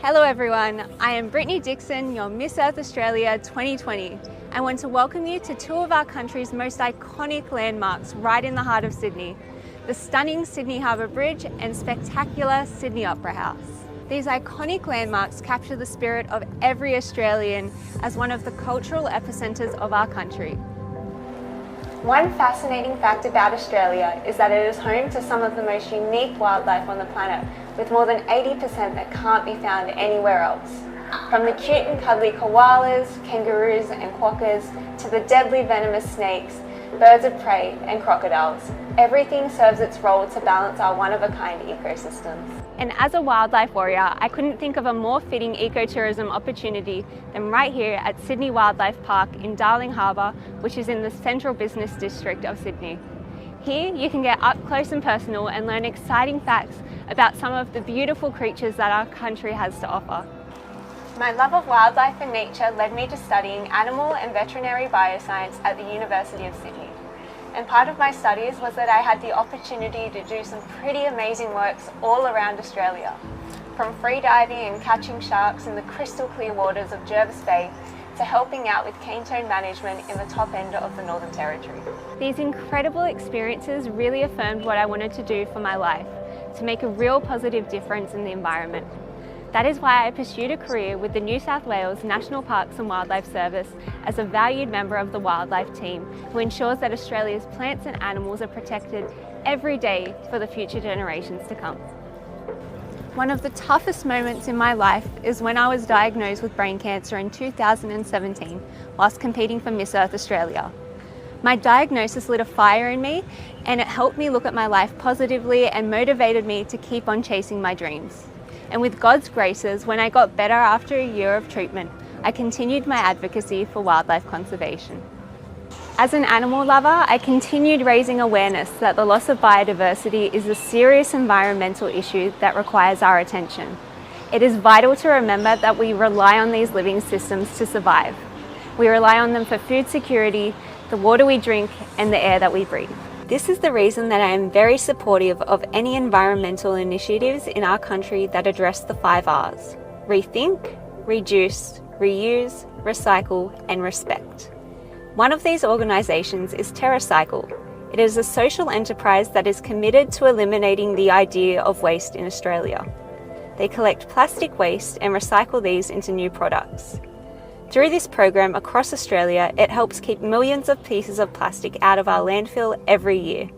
Hello everyone, I am Brittany Dixon, your Miss Earth Australia 2020. I want to welcome you to two of our country's most iconic landmarks right in the heart of Sydney, the stunning Sydney Harbour Bridge and spectacular Sydney Opera House. These iconic landmarks capture the spirit of every Australian as one of the cultural epicentres of our country. One fascinating fact about Australia is that it is home to some of the most unique wildlife on the planet, with more than 80% that can't be found anywhere else. From the cute and cuddly koalas, kangaroos and quokkas, to the deadly venomous snakes, birds of prey and crocodiles, everything serves its role to balance our one-of-a-kind ecosystems. And as a wildlife warrior, I couldn't think of a more fitting ecotourism opportunity than right here at Sydney Wildlife Park in Darling Harbour, which is in the central business district of Sydney. Here you can get up close and personal and learn exciting facts about some of the beautiful creatures that our country has to offer. My love of wildlife and nature led me to studying animal and veterinary bioscience at the University of Sydney. And part of my studies was that I had the opportunity to do some pretty amazing works all around Australia. From free diving and catching sharks in the crystal clear waters of Jervis Bay to helping out with cane toad management in the top end of the Northern Territory. These incredible experiences really affirmed what I wanted to do for my life, to make a real positive difference in the environment. That is why I pursued a career with the New South Wales National Parks and Wildlife Service as a valued member of the wildlife team who ensures that Australia's plants and animals are protected every day for the future generations to come. One of the toughest moments in my life is when I was diagnosed with brain cancer in 2017 whilst competing for Miss Earth Australia. My diagnosis lit a fire in me and it helped me look at my life positively and motivated me to keep on chasing my dreams. And with God's graces, when I got better after a year of treatment, I continued my advocacy for wildlife conservation. As an animal lover, I continued raising awareness that the loss of biodiversity is a serious environmental issue that requires our attention. It is vital to remember that we rely on these living systems to survive. We rely on them for food security, the water we drink, and the air that we breathe. This is the reason that I am very supportive of any environmental initiatives in our country that address the 5 R's: rethink, reduce, reuse, recycle, and respect. One of these organisations is TerraCycle. It is a social enterprise that is committed to eliminating the idea of waste in Australia. They collect plastic waste and recycle these into new products. Through this program across Australia, it helps keep millions of pieces of plastic out of our landfill every year.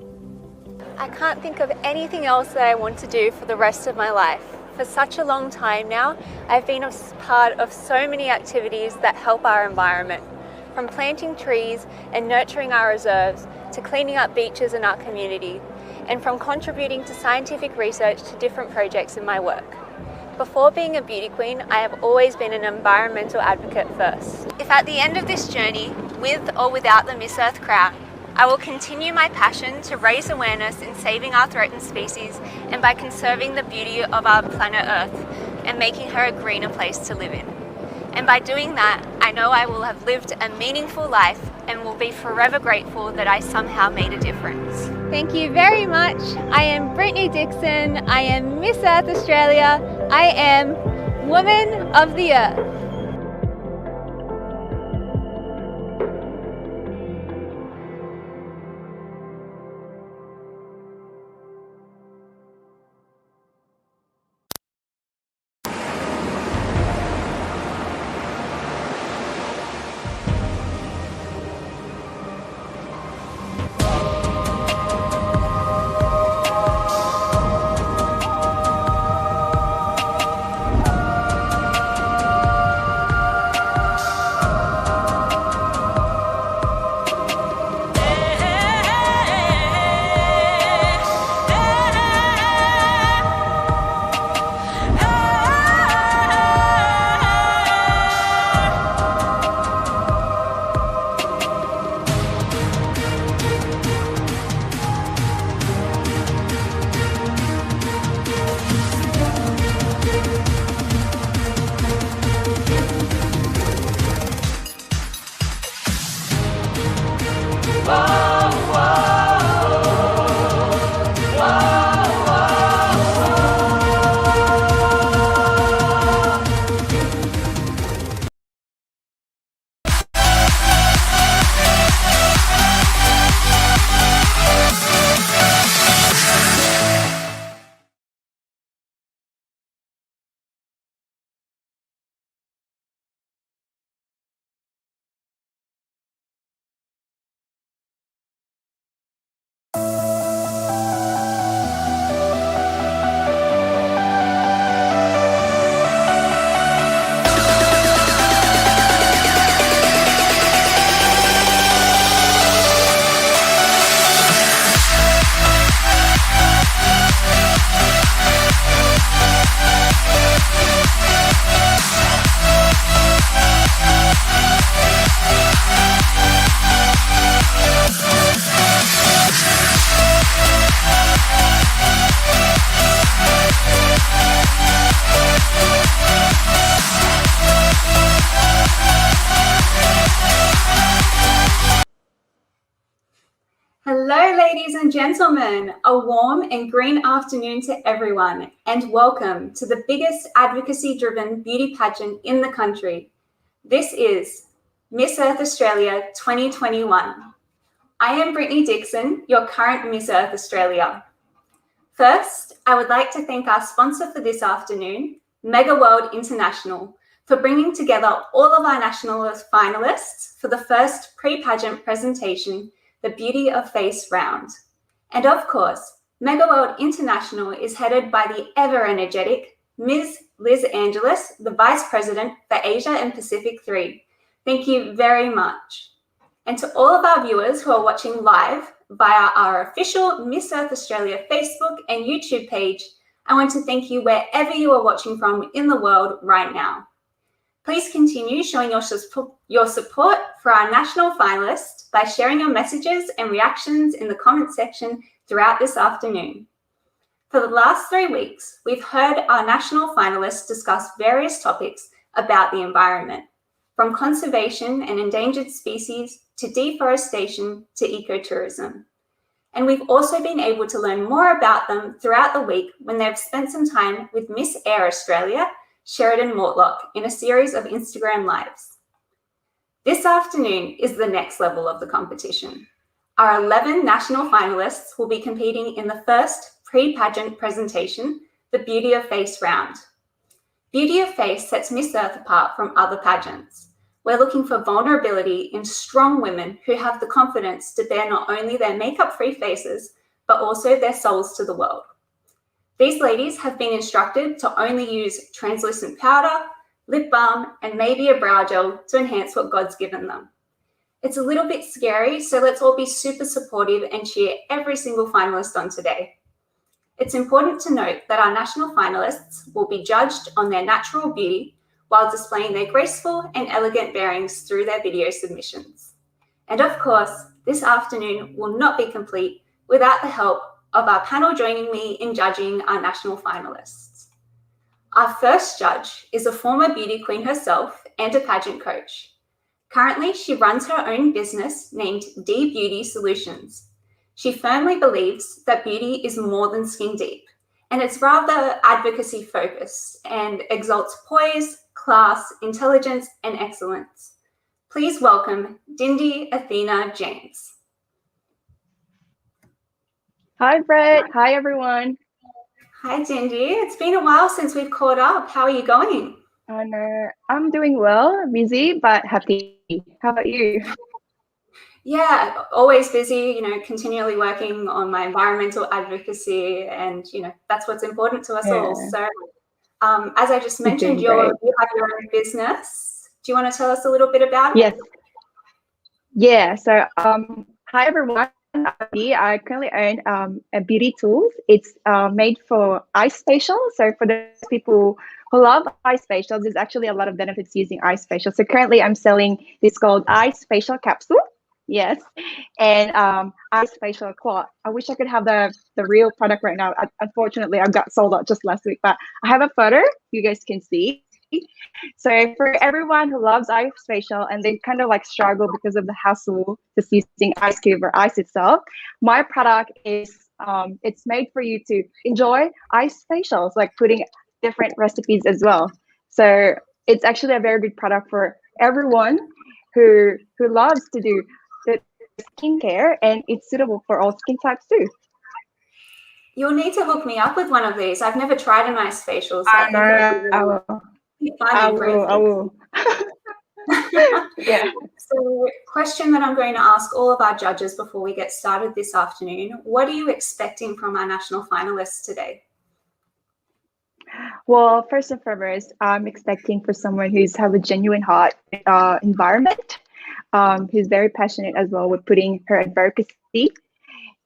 I can't think of anything else that I want to do for the rest of my life. For such a long time now, I've been a part of so many activities that help our environment, from planting trees and nurturing our reserves to cleaning up beaches in our community, and from contributing to scientific research to different projects in my work. Before being a beauty queen, I have always been an environmental advocate first. If at the end of this journey, with or without the Miss Earth crown, I will continue my passion to raise awareness in saving our threatened species and by conserving the beauty of our planet Earth and making her a greener place to live in. And by doing that, I know I will have lived a meaningful life and will be forever grateful that I somehow made a difference. Thank you very much. I am Brittany Dixon. I am Miss Earth Australia. I am Woman of the Earth. gentlemen, a warm and green afternoon to everyone, and welcome to the biggest advocacy-driven beauty pageant in the country. This is Miss Earth Australia 2021. I am Brittany Dixon, your current Miss Earth Australia. First, I would like to thank our sponsor for this afternoon, Mega World International, for bringing together all of our national finalists for the first pre-pageant presentation, the Beauty of Face round. And of course, Mega World International is headed by the ever-energetic Ms. Liz Angeles, the Vice President for Asia and Pacific 3. Thank you very much. And to all of our viewers who are watching live via our official Miss Earth Australia Facebook and YouTube page, I want to thank you wherever you are watching from in the world right now. Please continue showing your support for our national finalists by sharing your messages and reactions in the comment section throughout this afternoon. For the last 3 weeks, we've heard our national finalists discuss various topics about the environment, from conservation and endangered species to deforestation to ecotourism. And we've also been able to learn more about them throughout the week when they've spent some time with Miss Air Australia, Sheridan Mortlock, in a series of Instagram Lives. This afternoon is the next level of the competition. Our 11 national finalists will be competing in the first pre-pageant presentation, the Beauty of Face round. Beauty of Face sets Miss Earth apart from other pageants. We're looking for vulnerability in strong women who have the confidence to bear not only their makeup-free faces, but also their souls to the world. These ladies have been instructed to only use translucent powder, lip balm, and maybe a brow gel to enhance what God's given them. It's a little bit scary, so let's all be super supportive and cheer every single finalist on today. It's important to note that our national finalists will be judged on their natural beauty while displaying their graceful and elegant bearings through their video submissions. And of course, this afternoon will not be complete without the help of our panel joining me in judging our national finalists. Our first judge is a former beauty queen herself and a pageant coach. Currently, she runs her own business named D Beauty Solutions. She firmly believes that beauty is more than skin deep, and it's rather advocacy focused and exalts poise, class, intelligence, and excellence. Please welcome Dindy Athena James. Hi, Brett. Hi, everyone. Hi, Dindy. It's been a while since we've caught up. How are you going? I'm doing well, busy, but happy. How about you? Yeah, always busy, continually working on my environmental advocacy, and, that's what's important to us all. So as I just mentioned, you have your own business. Do you want to tell us a little bit about it? Yes. Yeah. So, hi, everyone. I currently own a beauty tools. It's made for ice facial. So for those people who love ice facials, there's actually a lot of benefits using ice facial. So currently I'm selling this called ice facial capsule. Yes. And ice facial cloth. I wish I could have the real product right now. Unfortunately, I got sold out just last week, but I have a photo you guys can see. So for everyone who loves ice facial and they kind of like struggle because of the hassle just using ice cube or ice itself, my product is it's made for you to enjoy ice facials, like putting different recipes as well. So it's actually a very good product for everyone who loves to do the skincare, and it's suitable for all skin types too. You'll need to hook me up with one of these. I've never tried an ice facial. So I will. Yeah. So, question that I'm going to ask all of our judges before we get started this afternoon: what are you expecting from our national finalists today? Well, first and foremost, I'm expecting for someone who's have a genuine heart environment, who's very passionate as well with putting her advocacy,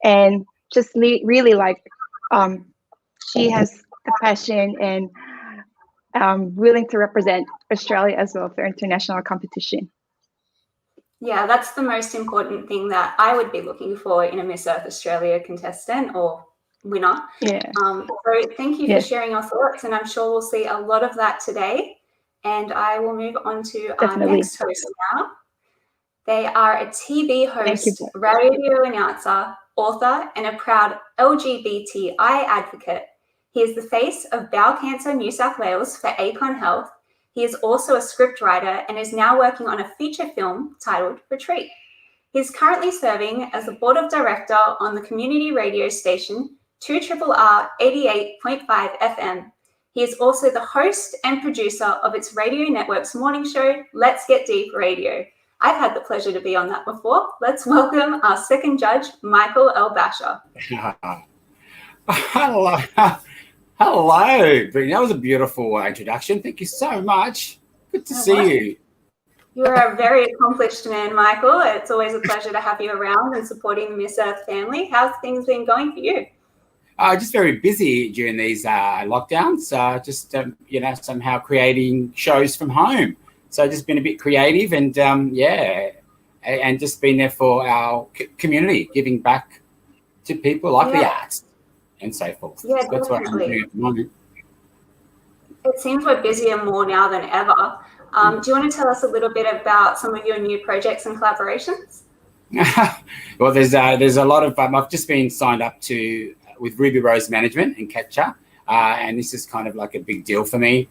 and just really like she has the passion and willing to represent Australia as well for international competition. Yeah, that's the most important thing that I would be looking for in a Miss Earth Australia contestant or winner. Yeah. So thank you for sharing your thoughts, and I'm sure we'll see a lot of that today. And I will move on to our next host now. They are a TV host, radio announcer, author, and a proud LGBTI advocate. He is the face of Bowel Cancer New South Wales for Acon Health. He is also a scriptwriter and is now working on a feature film titled Retreat. He is currently serving as the board of director on the community radio station 2RRR 88.5 FM. He is also the host and producer of its radio network's morning show, Let's Get Deep Radio. I've had the pleasure to be on that before. Let's welcome our second judge, Michael L. Basher. Hello. Hello, Brittany. That was a beautiful introduction. Thank you so much. Good to see you. You're a very accomplished man, Michael. It's always a pleasure to have you around and supporting the Miss Earth family. How's things been going for you? Just very busy during these lockdowns. Somehow creating shows from home. So just been a bit creative and and just been there for our community, giving back to people like the arts and so forth. Yeah, that's definitely. What I'm doing at the moment. It seems we're busier more now than ever. Do you want to tell us a little bit about some of your new projects and collaborations? Well, there's a lot of I've just been signed up with Ruby Rose Management and Catcher, and this is kind of like a big deal for me,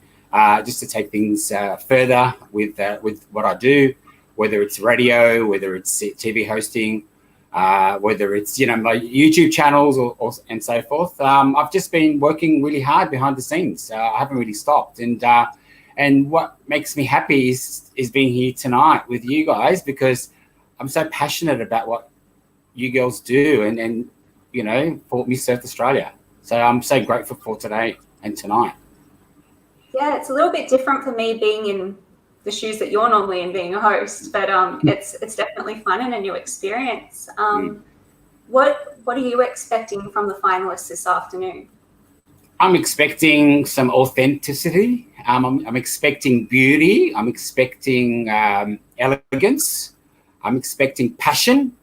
just to take things further with what I do, whether it's radio, whether it's TV hosting, whether it's my YouTube channels or and so forth. I've just been working really hard behind the scenes. I haven't really stopped, and what makes me happy is being here tonight with you guys, because I'm so passionate about what you girls do and for Miss Earth Australia. So I'm so grateful for today and tonight. Yeah, it's a little bit different for me being in the shoes that you're normally in, being a host, but it's definitely fun and a new experience. What are you expecting from the finalists this afternoon? I'm expecting some authenticity. I'm expecting beauty. I'm expecting elegance. I'm expecting passion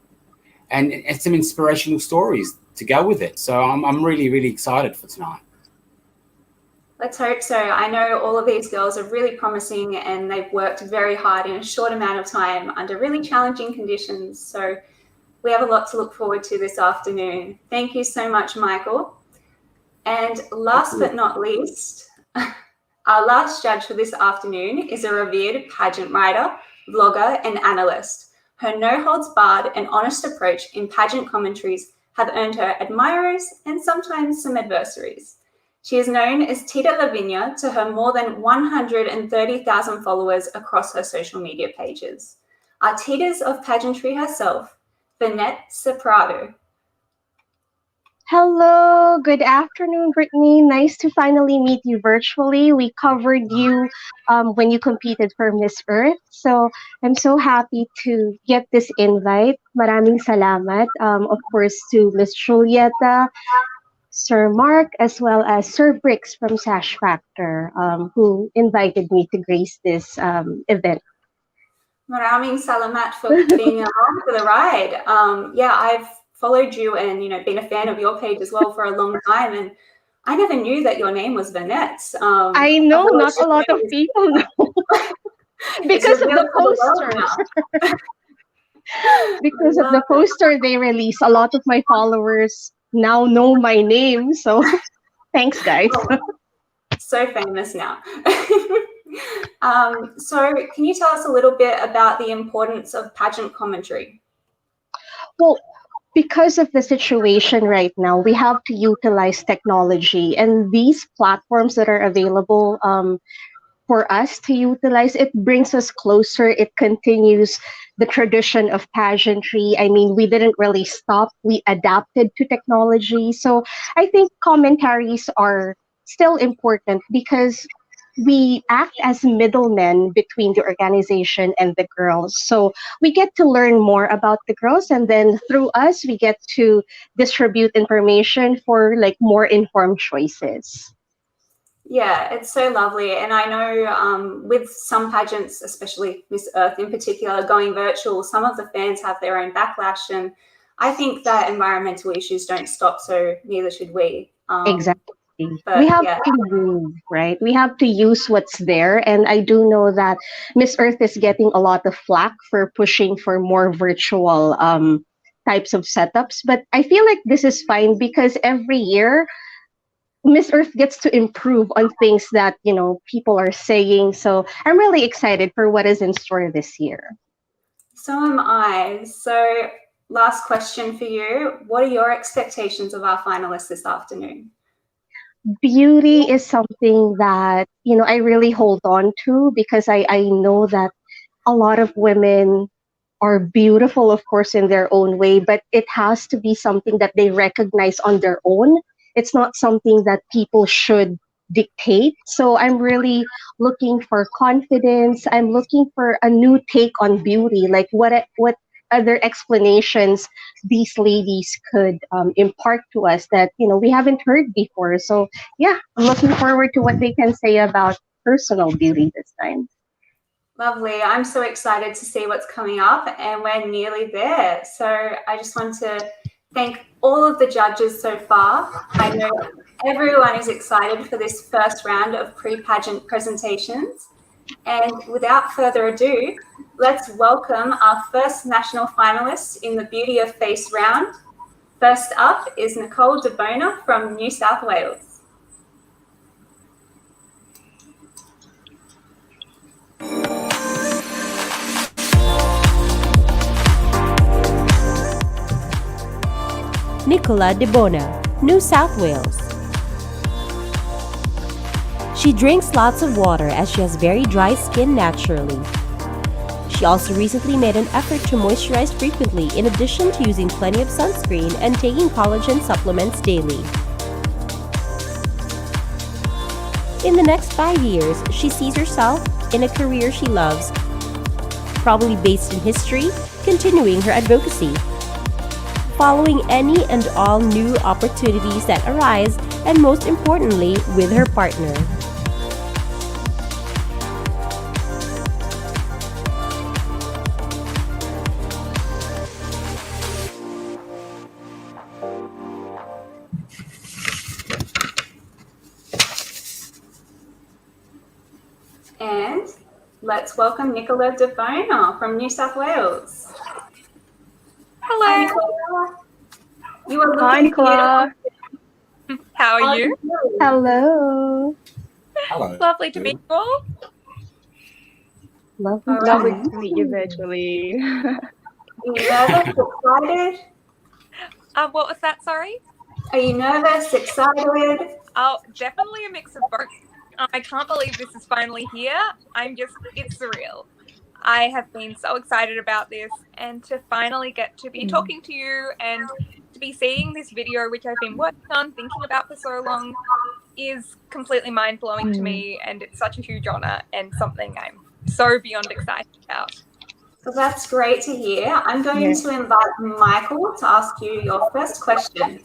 and some inspirational stories to go with it. So I'm really, really excited for tonight. Let's hope so. I know all of these girls are really promising and they've worked very hard in a short amount of time under really challenging conditions. So we have a lot to look forward to this afternoon. Thank you so much, Michael. And last but not least, our last judge for this afternoon is a revered pageant writer, vlogger, and analyst. Her no-holds-barred and honest approach in pageant commentaries have earned her admirers and sometimes some adversaries. She is known as Tita Lavinia to her more than 130,000 followers across her social media pages. Our Titas of pageantry herself, Vanette Separado. Hello, good afternoon, Brittany. Nice to finally meet you virtually. We covered you when you competed for Miss Earth. So I'm so happy to get this invite. Maraming salamat, of course, to Miss Julieta, Sir Mark, as well as Sir Bricks from Sash Factor, who invited me to grace this event. Maraming salamat for being along for the ride. I've followed you and been a fan of your page as well for a long time, and I never knew that your name was Vanette. I know not a lot of people know because of the poster. Because of the poster they release, a lot of my followers now know my name. So thanks, guys. So famous now. So can you tell us a little bit about the importance of pageant commentary? Well, because of the situation right now, we have to utilize technology, and these platforms that are available for us to utilize, it brings us closer. It continues the tradition of pageantry. I mean, we didn't really stop. We adapted to technology. So I think commentaries are still important because we act as middlemen between the organization and the girls. So we get to learn more about the girls, and then through us, we get to distribute information for more informed choices. Yeah, it's so lovely. And I know with some pageants, especially Miss Earth in particular, going virtual, some of the fans have their own backlash. And I think that environmental issues don't stop, so neither should we. Exactly. But we have to move, right? We have to use what's there. And I do know that Miss Earth is getting a lot of flack for pushing for more virtual types of setups. But I feel like this is fine because every year Miss Earth gets to improve on things that, people are saying. So I'm really excited for what is in store this year. So am I. So last question for you. What are your expectations of our finalists this afternoon? Beauty is something that, I really hold on to because I know that a lot of women are beautiful, of course, in their own way, but it has to be something that they recognize on their own. It's not something that people should dictate. So I'm really looking for confidence. I'm looking for a new take on beauty, like what other explanations these ladies could impart to us that we haven't heard before. So yeah, I'm looking forward to what they can say about personal beauty this time. Lovely. I'm so excited to see what's coming up, and we're nearly there. So I just want to thank all of the judges so far. I know everyone is excited for this first round of pre-pageant presentations. And without further ado, let's welcome our first national finalist in the Beauty of Face round. First up is Nicole De Bona from New South Wales. Nicola De Bona, New South Wales. She drinks lots of water as she has very dry skin naturally. She also recently made an effort to moisturize frequently in addition to using plenty of sunscreen and taking collagen supplements daily. In the next 5 years, she sees herself in a career she loves, probably based in history, continuing her advocacy, following any and all new opportunities that arise, and most importantly, with her partner. And let's welcome Nicola De Bona from New South Wales. Hello. Hi, Nicola. You are Hi, Nicola. How are you? Hello. Hello. Lovely to meet you all. Lovely. Lovely to meet you virtually. Are you nervous, excited? What was that, sorry? Are you nervous, excited? Oh, definitely a mix of both. I can't believe this is finally here. It's surreal. I have been so excited about this, and to finally get to be talking to you and to be seeing this video, which I've been working on, thinking about for so long, is completely mind-blowing to me, and it's such a huge honor and something I'm so beyond excited about. So that's great to hear. I'm going to invite Michael to ask you your first question.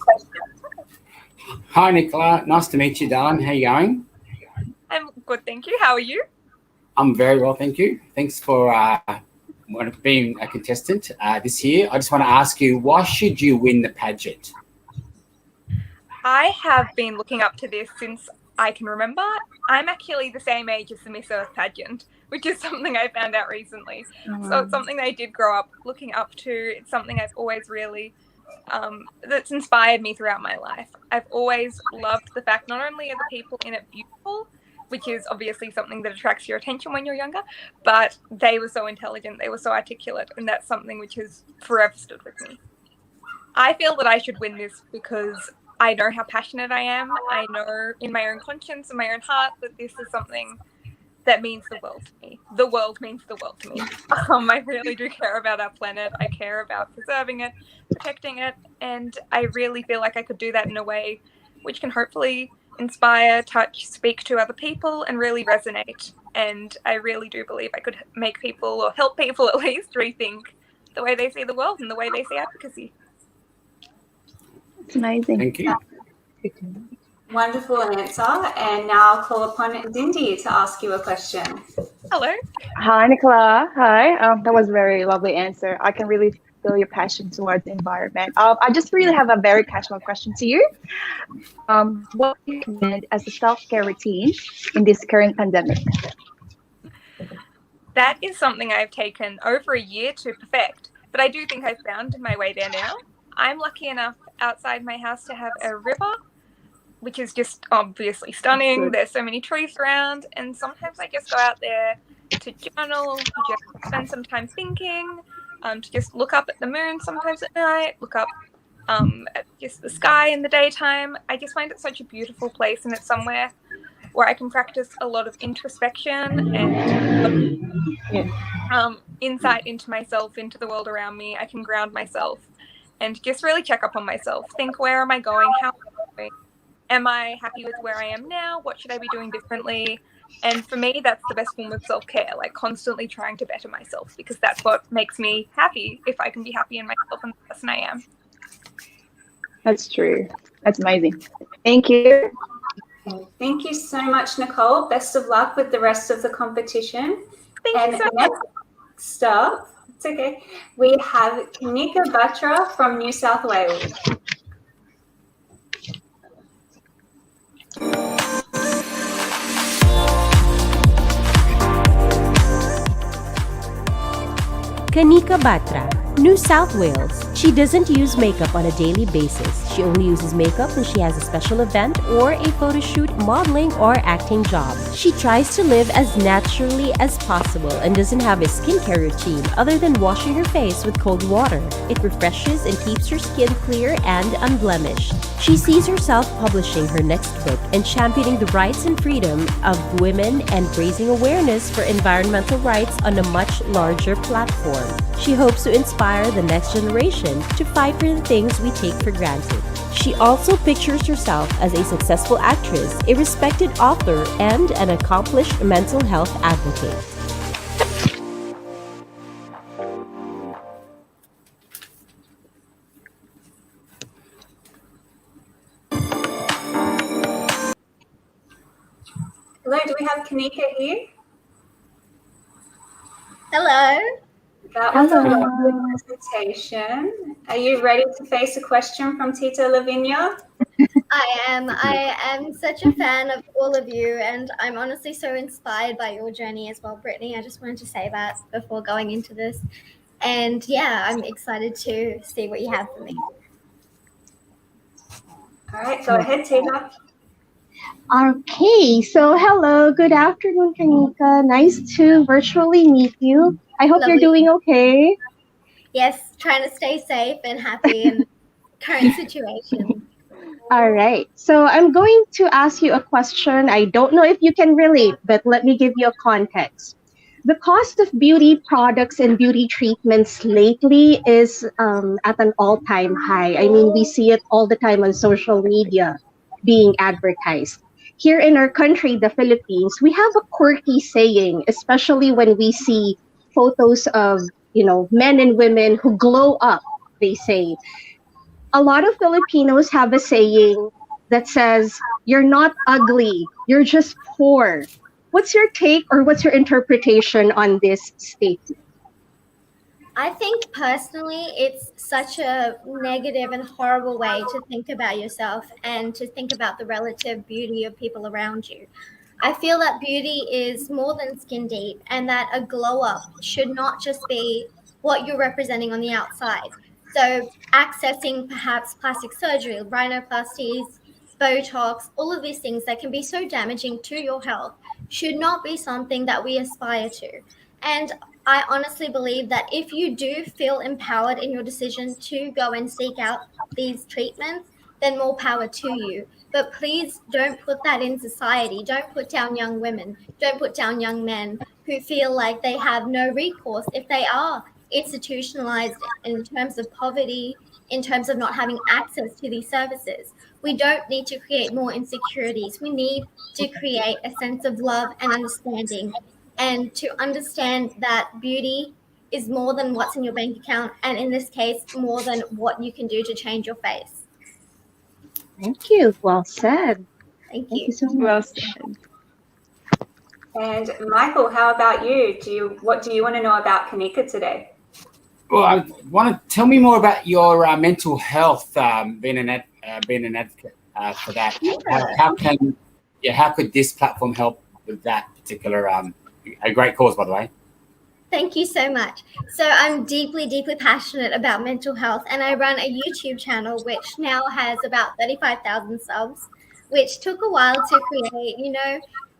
Hi, Nicola. Nice to meet you, darling. How you going? I'm good, thank you. How are you? I'm very well, thank you. Thanks for being a contestant this year. I just want to ask you, why should you win the pageant? I have been looking up to this since I can remember. I'm actually the same age as the Miss Earth pageant, which is something I found out recently. So it's something that I did grow up looking up to. It's something I've always really, that's inspired me throughout my life. I've always loved the fact not only are the people in it beautiful, which is obviously something that attracts your attention when you're younger, but they were so intelligent, they were so articulate, and that's something which has forever stood with me. I feel that I should win this because I know how passionate I am. I know in my own conscience and my own heart that this is something that means the world to me. The world means the world to me. I really do care about our planet. I care about preserving it, protecting it, and I really feel like I could do that in a way which can hopefully inspire, touch, speak to other people, and really resonate. And I really do believe I could make people, or help people at least, rethink the way they see the world and the way they see advocacy. It's amazing. Thank you. Wonderful answer. And now I'll call upon Dindy to ask you a question. Hello. Hi, Nicola. Hi. That was a very lovely answer. I can really feel your passion towards the environment. I just really have a very casual question to you. What do you recommend as a self-care routine in this current pandemic? That is something I've taken over a year to perfect. but I do think I've found my way there now. I'm lucky enough outside my house to have a river, which is just obviously stunning. There's so many trees around, and sometimes I just go out there to journal, to just spend some time thinking, to just look up at the moon sometimes at night, look up at just the sky in the daytime. I just find it such a beautiful place, and it's somewhere where I can practice a lot of introspection and insight into myself, into the world around me. I can ground myself and just really check up on myself. Think, where am I going? How am I going? Am I happy with where I am now? What should I be doing differently? And for me, that's the best form of self-care, like constantly trying to better myself, because that's what makes me happy, if I can be happy in myself and the person I am. That's true. That's amazing. Thank you. Thank you so much, Nicole. Best of luck with the rest of the competition. Thank you so much. Next up, it's okay, we have Kanika Batra from New South Wales. Kanika Batra, New South Wales. She doesn't use makeup on a daily basis. She only uses makeup when she has a special event or a photo shoot, modeling, or acting job. She tries to live as naturally as possible and doesn't have a skincare routine other than washing her face with cold water. It refreshes and keeps her skin clear and unblemished. She sees herself publishing her next book and championing the rights and freedom of women and raising awareness for environmental rights on a much larger platform. She hopes to inspire the next generation to fight for the things we take for granted. She also pictures herself as a successful actress, a respected author, and an accomplished mental health advocate. Hello, do we have Kanika here? Hello. That was a lovely presentation. Are you ready to face a question from Tita Lavinia? I am such a fan of all of you, and I'm honestly so inspired by your journey as well, Brittany. I just wanted to say that before going into this. And yeah, I'm excited to see what you have for me. All right, go ahead, Tita. Okay, so hello, good afternoon, Kanika. Nice to virtually meet you. I hope Lovely. you're doing okay. Yes, trying to stay safe and happy in the current situation. All right, so I'm going to ask you a question. I don't know if you can relate, but let me give you a context. The cost of beauty products and beauty treatments lately is at an all-time high. I mean, we see it all the time on social media being advertised. Here in our country, the Philippines, we have a quirky saying, especially when we see photos of, men and women who glow up, they say. A lot of Filipinos have a saying that says, "You're not ugly, you're just poor." What's your take or what's your interpretation on this statement? I think personally, it's such a negative and horrible way to think about yourself and to think about the relative beauty of people around you. I feel that beauty is more than skin deep, and that a glow up should not just be what you're representing on the outside. So, accessing perhaps plastic surgery, rhinoplasties, Botox, all of these things that can be so damaging to your health should not be something that we aspire to. And I honestly believe that if you do feel empowered in your decision to go and seek out these treatments, then more power to you. But please don't put that in society. Don't put down young women. Don't put down young men who feel like they have no recourse if they are institutionalized in terms of poverty, in terms of not having access to these services. We don't need to create more insecurities. We need to create a sense of love and understanding, and to understand that beauty is more than what's in your bank account, and in this case, more than what you can do to change your face. Thank you. Well said. Thank Thank you. you so much. Well said. And Michael, how about you? What do you want to know about Kanika today? Well, I want to tell me more about your mental health. Being an advocate for that. How could this platform help with that particular a great cause, by the way? Thank you so much. So I'm deeply, deeply passionate about mental health, and I run a YouTube channel which now has about 35,000 subs, which took a while to create,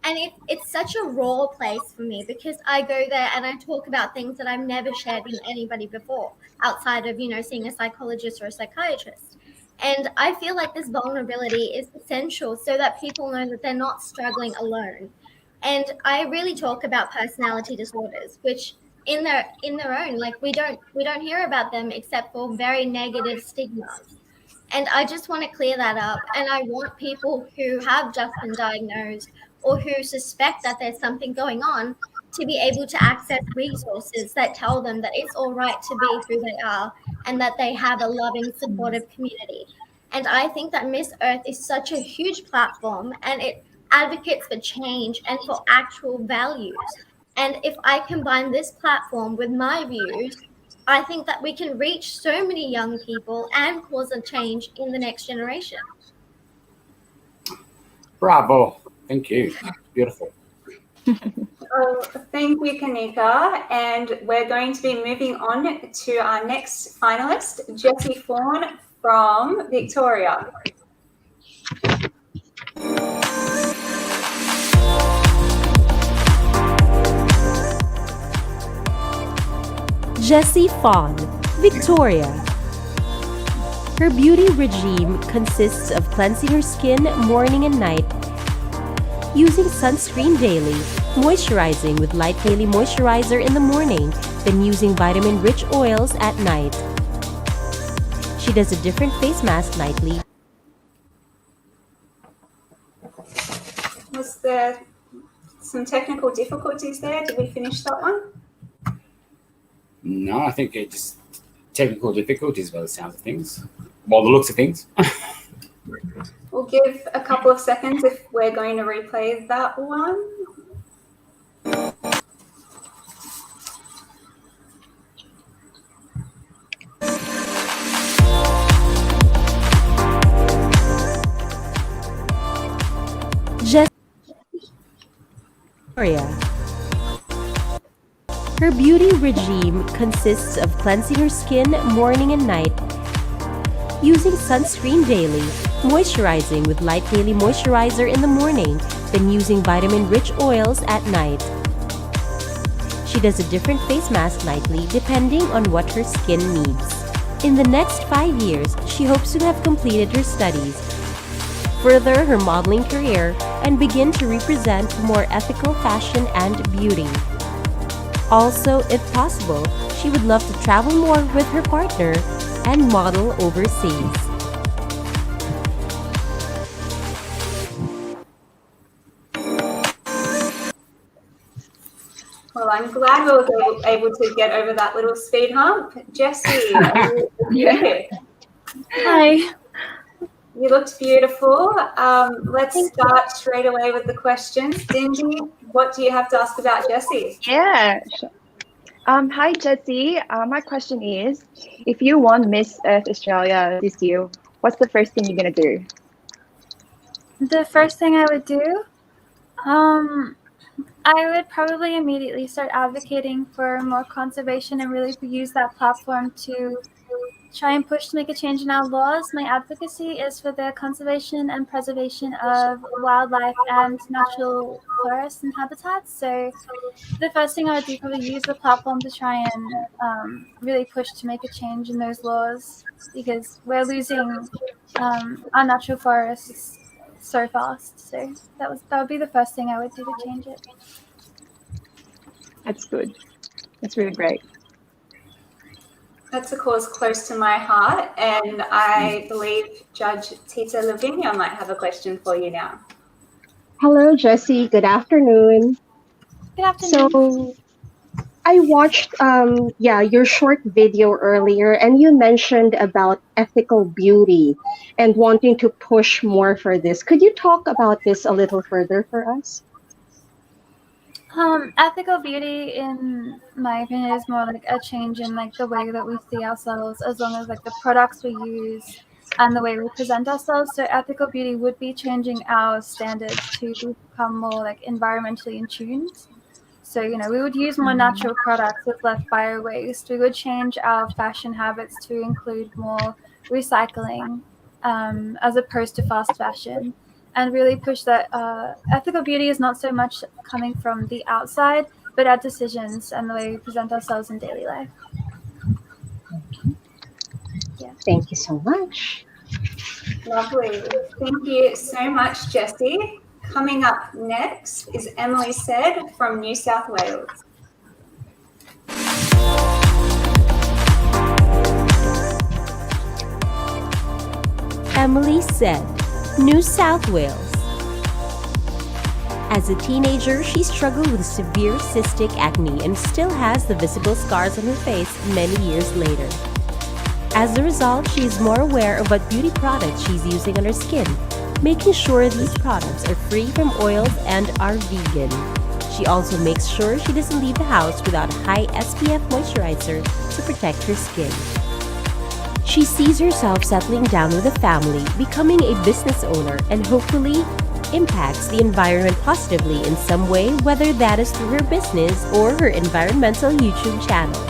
and it's such a raw place for me because I go there and I talk about things that I've never shared with anybody before outside of, seeing a psychologist or a psychiatrist. And I feel like this vulnerability is essential so that people know that they're not struggling alone. And I really talk about personality disorders, which in their own, like we don't hear about them except for very negative stigmas. And I just want to clear that up. And I want people who have just been diagnosed or who suspect that there's something going on to be able to access resources that tell them that it's all right to be who they are and that they have a loving, supportive community. And I think that Miss Earth is such a huge platform and it advocates for change and for actual values. And if I combine this platform with my views, I think that we can reach so many young people and cause a change in the next generation. Bravo. Thank you. Beautiful. Thank you, Kanika. And we're going to be moving on to our next finalist, Jessie Fawn from Victoria. Jessie Fawn, Victoria. Her beauty regime consists of cleansing her skin morning and night, using sunscreen daily, moisturizing with light daily moisturizer in the morning, then using vitamin-rich oils at night. She does a different face mask nightly. Was there some technical difficulties there? Did we finish that one? No, I think it just technical difficulties by the sounds of things. Well, the looks of things. We'll give a couple of seconds if we're going to replay that one. Victoria. Her beauty regime consists of cleansing her skin morning and night, using sunscreen daily, moisturizing with light daily moisturizer in the morning, then using vitamin-rich oils at night. She does a different face mask nightly depending on what her skin needs. In the next 5 years, she hopes to have completed her studies, further her modeling career, and begin to represent more ethical fashion and beauty. Also, if possible, she would love to travel more with her partner and model overseas. Well, I'm glad we were able to get over that little speed hump. Jessie, are you here? Hi. You looked beautiful. Let's start straight away with the questions. Dindy, what do you have to ask about Jessie? Yeah, sure. Hi, Jessie. My question is, if you won Miss Earth Australia this year, what's the first thing you're going to do? The first thing I would do, I would probably immediately start advocating for more conservation and really use that platform to try and push to make a change in our laws. My advocacy is for the conservation and preservation of wildlife and natural forests and habitats. So the first thing I would do, probably use the platform to try and really push to make a change in those laws, because we're losing our natural forests so fast. So that would be the first thing I would do to change it. That's good. That's really great. That's a cause close to my heart, and I believe Judge Tita Lavinia might have a question for you now. Hello, Jessie. Good afternoon. Good afternoon. So I watched your short video earlier, and you mentioned about ethical beauty and wanting to push more for this. Could you talk about this a little further for us? Ethical beauty, in my opinion, is more like a change in like the way that we see ourselves, as long as like the products we use and the way we present ourselves. So ethical beauty would be changing our standards to become more like environmentally in tuned. So, we would use more natural products with less bio waste. We would change our fashion habits to include more recycling as opposed to fast fashion, and really push that ethical beauty is not so much coming from the outside, but our decisions and the way we present ourselves in daily life. Yeah. Thank you so much. Lovely. Thank you so much, Jessie. Coming up next is Emily Said from New South Wales. Emily Said, New South Wales. As a teenager, she struggled with severe cystic acne and still has the visible scars on her face many years later. As a result, she is more aware of what beauty products she's using on her skin, making sure these products are free from oils and are vegan. She also makes sure she doesn't leave the house without a high SPF moisturizer to protect her skin. She sees herself settling down with a family, becoming a business owner, and hopefully impacts the environment positively in some way, whether that is through her business or her environmental YouTube channel.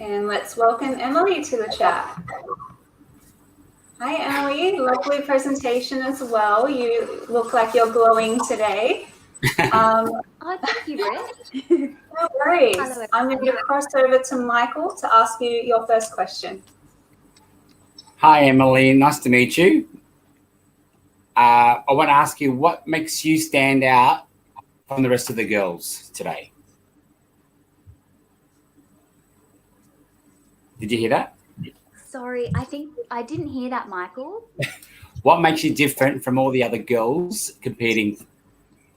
And let's welcome Emily to the chat. Hi, Emily. Lovely presentation as well. You look like you're glowing today. Oh, thank you, Britt. No worries. Hello, I'm going to cross over to Michael to ask you your first question. Hi, Emily. Nice to meet you. I want to ask you, what makes you stand out from the rest of the girls today? Did you hear that? Sorry, I think I didn't hear that, Michael. What makes you different from all the other girls competing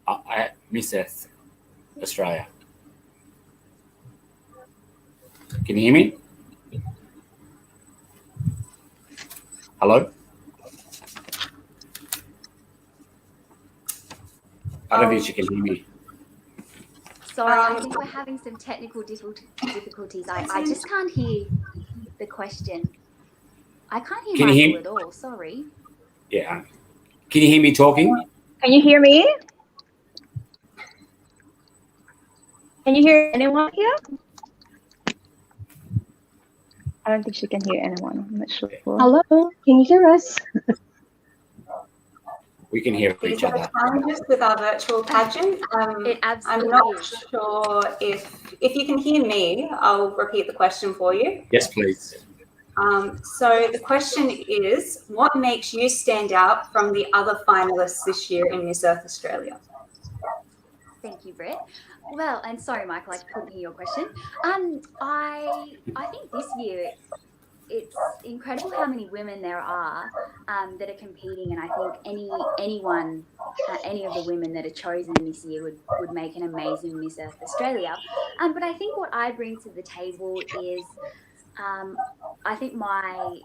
at Miss Earth Australia? Can you hear me? Hello? I don't think she can hear me. Sorry, I think we're having some technical difficulties. I just can't hear the question. I can't hear Michael at all. Sorry. Yeah. Can you hear me talking? Can you hear me? Can you hear anyone here? I don't think she can hear anyone. I'm not sure. Hello, can you hear us? We can hear each other. Challenges with our virtual pageant. It absolutely I'm not is. sure if you can hear me. I'll repeat the question for you. Yes, please. So the question is, what makes you stand out from the other finalists this year in Miss Earth Australia? Thank you, Britt. Well, and sorry, Michael, I couldn't hear your question. I think this year it's incredible how many women there are that are competing, and I think anyone, any of the women that are chosen this year would make an amazing Miss Earth Australia. But I think what I bring to the table is, I think my,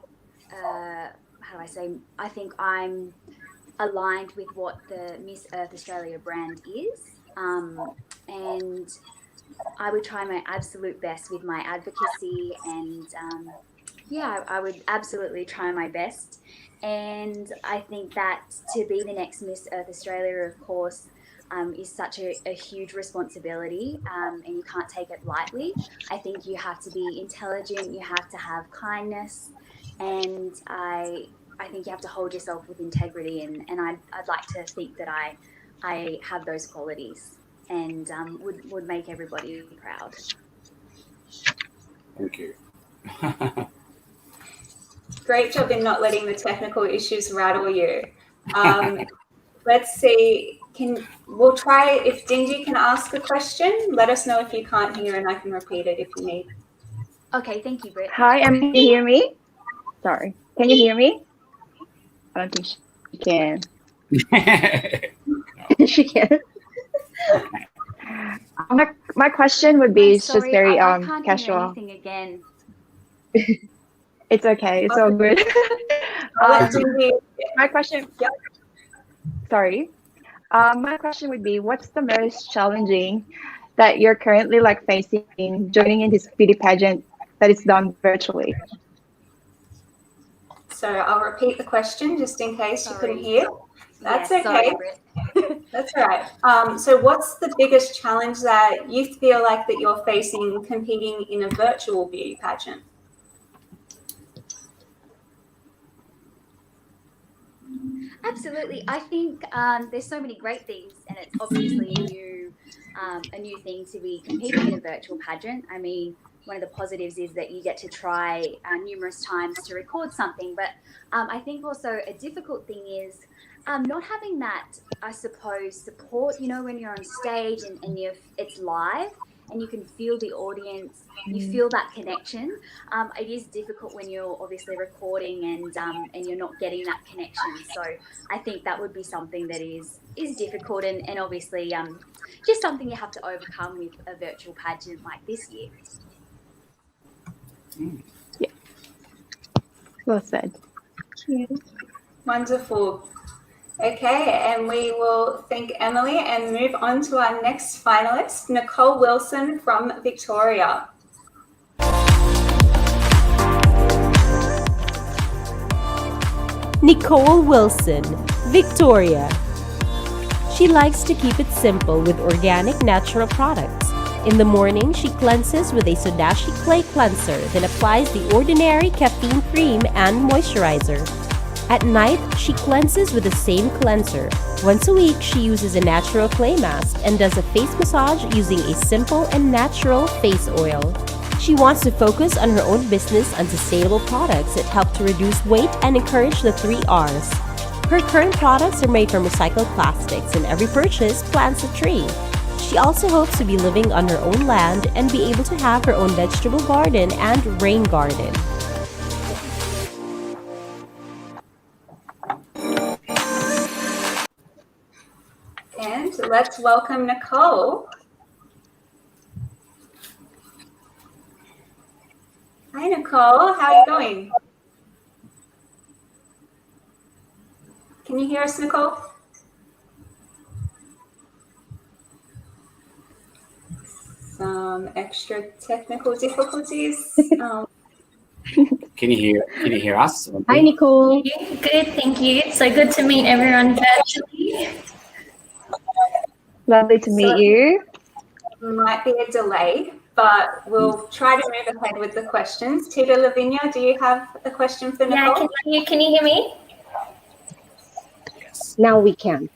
I think I'm aligned with what the Miss Earth Australia brand is, and I would try my absolute best with my advocacy, and I would absolutely try my best. And I think that to be the next Miss Earth Australia, of course, is such a huge responsibility, and you can't take it lightly. I think you have to be intelligent, you have to have kindness, and I think you have to hold yourself with integrity, and I'd like to think that I have those qualities, and would make everybody proud. Thank you. Great job in not letting the technical issues rattle you. Let's see. We'll try, if Dingy can ask a question, let us know if you can't hear and I can repeat it if you need. Okay, thank you, Britt. Hi, can you hear me? Sorry. Can you hear me? I don't think she can. She can. My question would be just very I can't casual. hear anything again. It's okay. It's all good. My question. Yep. Sorry. My question would be, what's the most challenging that you're currently facing in joining in this beauty pageant that is done virtually? So I'll repeat the question just in case you couldn't Sorry. hear. That's Yes, okay. sorry, Britt. That's all right. So what's the biggest challenge that you feel like that you're facing competing in a virtual beauty pageant? Absolutely. I think there's so many great things, and it's obviously a new thing to be competing in a virtual pageant. I mean, one of the positives is that you get to try numerous times to record something, but I think also a difficult thing is not having that, I suppose, support. You know, when you're on stage and it's live and you can feel the audience, you feel that connection. It is difficult when you're obviously recording and you're not getting that connection. So I think that would be something that is difficult and obviously just something you have to overcome with a virtual pageant like this year. Yeah. Well said. Wonderful. Okay, and we will thank Emily and move on to our next finalist, Nicole Wilson from Victoria. Nicole Wilson, Victoria. She likes to keep it simple with organic natural products. In the morning, she cleanses with a Sodashi clay cleanser, then applies the ordinary caffeine cream and moisturizer. At night, she cleanses with the same cleanser. Once a week, she uses a natural clay mask and does a face massage using a simple and natural face oil. She wants to focus on her own business on sustainable products that help to reduce weight and encourage the 3 R's. Her current products are made from recycled plastics, and every purchase plants a tree. She also hopes to be living on her own land and be able to have her own vegetable garden and rain garden. And let's welcome Nicole. Hi, Nicole. How are you going? Can you hear us, Nicole? Some extra technical difficulties. Can you hear us? Hi, Nicole. Good, thank you. So good to meet everyone virtually. Lovely to meet you. Might be a delay, but we'll try to move ahead with the questions. Tita Lavinia, do you have a question for Nicole? Yeah, can you hear me? Yes. Now we can.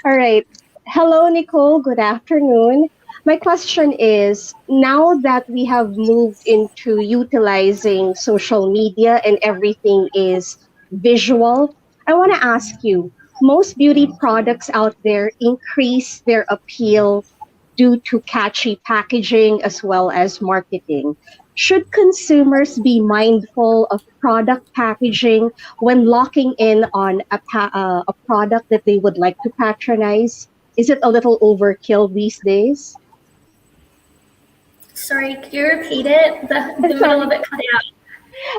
All right. Hello, Nicole. Good afternoon. My question is, now that we have moved into utilizing social media and everything is visual, I want to ask you, most beauty products out there increase their appeal due to catchy packaging as well as marketing. Should consumers be mindful of product packaging when locking in on a product that they would like to patronize? Is it a little overkill these days? Sorry, could you repeat it? The middle of it cut out.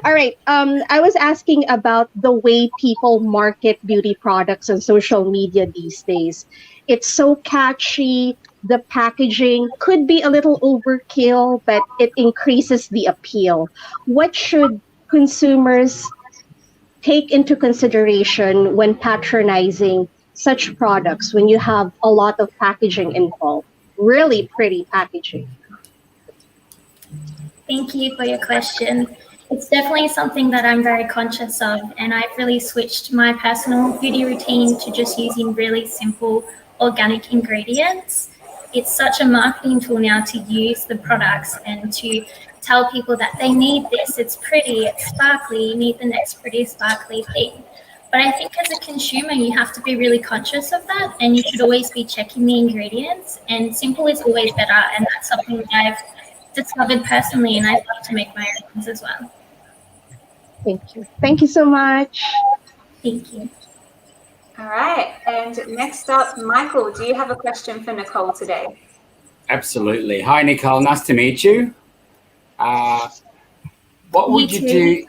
All right. I was asking about the way people market beauty products on social media these days. It's so catchy. The packaging could be a little overkill, but it increases the appeal. What should consumers take into consideration when patronizing such products when you have a lot of packaging involved? Really pretty packaging. Thank you for your question. It's definitely something that I'm very conscious of, and I've really switched my personal beauty routine to just using really simple organic ingredients. It's such a marketing tool now to use the products and to tell people that they need this, it's pretty, it's sparkly, you need the next pretty sparkly thing. But I think as a consumer, you have to be really conscious of that, and you should always be checking the ingredients, and simple is always better, and that's something that I've discovered personally, and I'd love to make my own ones as well. Thank you. Thank you so much. Thank you. All right, and next up, Michael, do you have a question for Nicole today? Absolutely. Hi, Nicole. Nice to meet you. What would you do?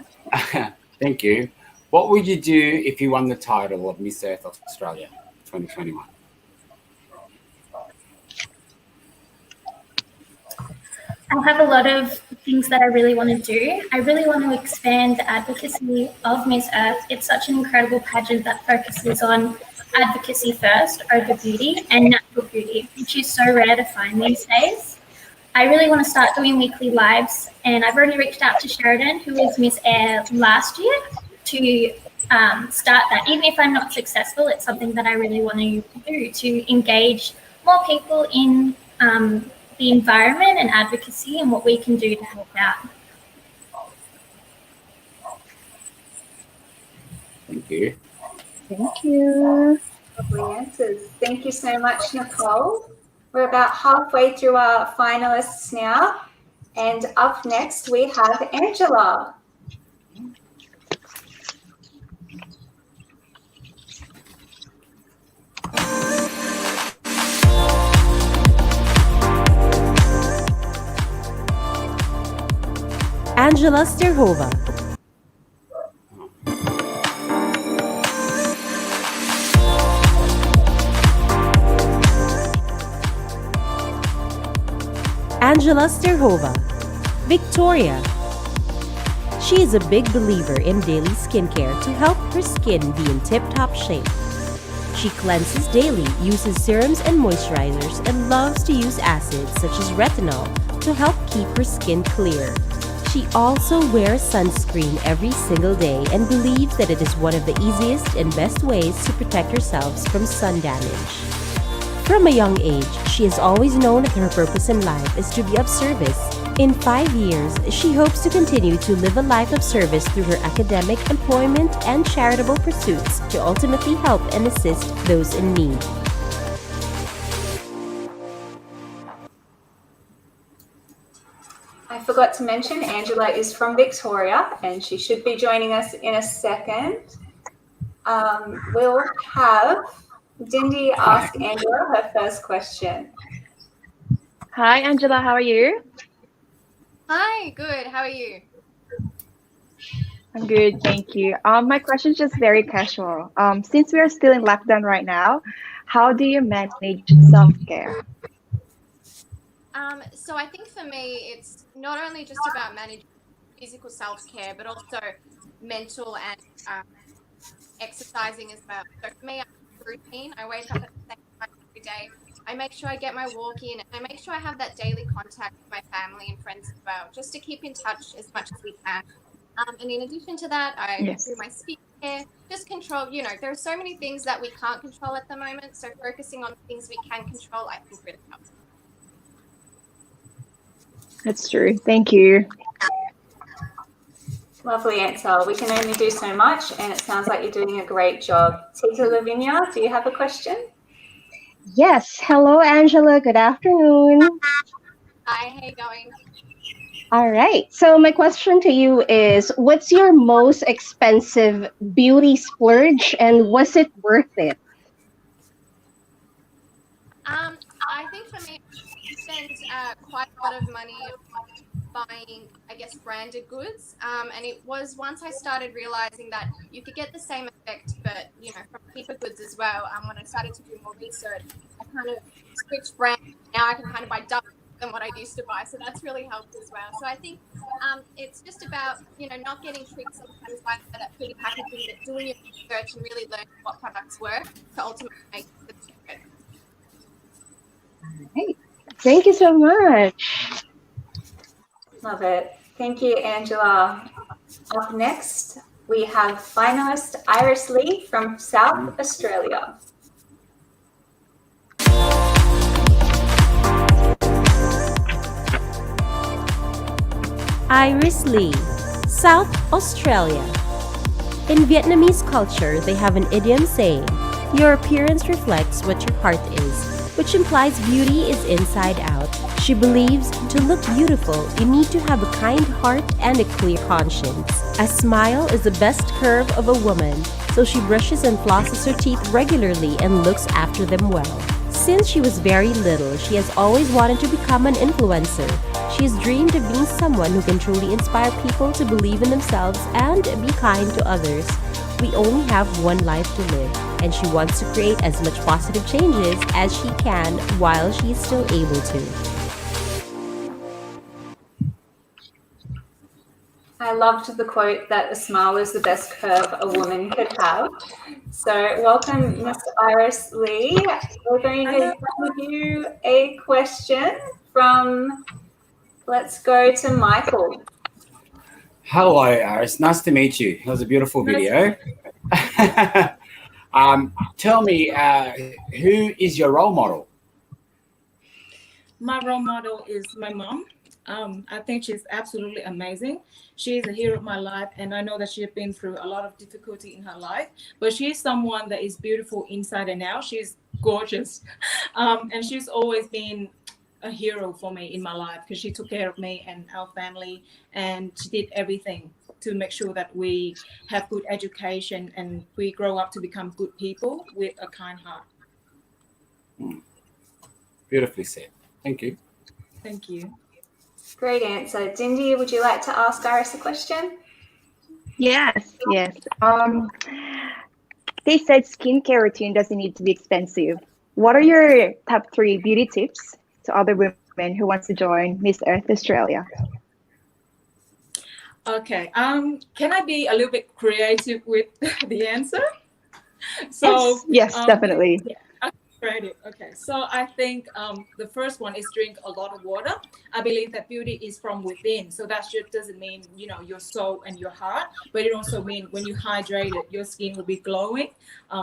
Thank you. What would you do if you won the title of Miss Earth Australia 2021? I have a lot of things that I really want to do. I really want to expand the advocacy of Miss Earth. It's such an incredible pageant that focuses on advocacy first over beauty and natural beauty, which is so rare to find these days. I really want to start doing weekly lives, and I've already reached out to Sheridan, who was Miss Air last year, to start that. Even if I'm not successful, it's something that I really want to do to engage more people in the environment and advocacy and what we can do to help out. Thank you. Thank you. Lovely answers. Thank you so much, Nicole. We're about halfway through our finalists now. And up next, we have Angela. Angela Sterhova. Angela Sterhova. Victoria. She is a big believer in daily skincare to help her skin be in tip-top shape. She cleanses daily, uses serums and moisturizers, and loves to use acids such as retinol to help keep her skin clear. She also wears sunscreen every single day and believes that it is one of the easiest and best ways to protect yourselves from sun damage. From a young age, she has always known that her purpose in life is to be of service. In 5 years, she hopes to continue to live a life of service through her academic, employment, and charitable pursuits to ultimately help and assist those in need. I forgot to mention Angela is from Victoria and she should be joining us in a second. We'll have Dindy ask Angela her first question. Hi, Angela. How are you? Hi, good. How are you? I'm good, thank you. My question is just very casual. Since we are still in lockdown right now, how do you manage self-care? So I think for me, it's not only just about managing physical self-care, but also mental and exercising as well. So for me, I have a routine. I wake up at the same time every day. I make sure I get my walk in. I make sure I have that daily contact with my family and friends as well, just to keep in touch as much as we can. And in addition to that, I do my skincare, just control, there are so many things that we can't control at the moment. So focusing on things we can control, I think really helps. That's true. Thank you. Lovely answer. We can only do so much and it sounds like you're doing a great job. Tita Lavinia, do you have a question? Yes. Hello, Angela. Good afternoon. Hi, how you going? All right. So my question to you is, what's your most expensive beauty splurge and was it worth it? I think for me, I spent quite a lot of money buying, I guess, branded goods. And it was once I started realizing that you could get the same effect, but, from cheaper goods as well. When I started to do more research, I kind of switched brands. Now I can kind of buy double than what I used to buy. So that's really helped as well. So I think it's just about, not getting tricked sometimes by that pretty packaging, but doing your research and really learning what products work to ultimately make the secret. Right. Thank you so much. Love it. Thank you, Angela. Up next, we have finalist Iris Lee from South Australia. Iris Lee, South Australia. In Vietnamese culture, they have an idiom saying, "Your appearance reflects what your heart is," which implies beauty is inside out. She believes to look beautiful, you need to have a kind heart and a clear conscience. A smile is the best curve of a woman, so she brushes and flosses her teeth regularly and looks after them well. Since she was very little, she has always wanted to become an influencer. She has dreamed of being someone who can truly inspire people to believe in themselves and be kind to others. We only have one life to live, and she wants to create as much positive changes as she can while she is still able to. I loved the quote that a smile is the best curve a woman could have. So welcome, Miss Iris Lee. We're going to give you a question from, let's go to Michael. Hello, Iris. Nice to meet you. It was a beautiful video. Tell me, who is your role model? My role model is my mom. I think she's absolutely amazing. She's a hero of my life, and I know that she has been through a lot of difficulty in her life, but she's someone that is beautiful inside and out. She's gorgeous. And she's always been a hero for me in my life because she took care of me and our family, and she did everything to make sure that we have good education and we grow up to become good people with a kind heart. Beautifully said. Thank you. Thank you. Great answer. Dindy, would you like to ask Iris a question? Yes. They said skincare routine doesn't need to be expensive. What are your top 3 beauty tips to other women who wants to join Miss Earth Australia? Okay. Can I be a little bit creative with the answer? So yes, definitely. Yeah. Okay, so I think the first one is drink a lot of water. I believe that beauty is from within, so that just doesn't mean your soul and your heart, but it also means when you hydrate it, your skin will be glowing.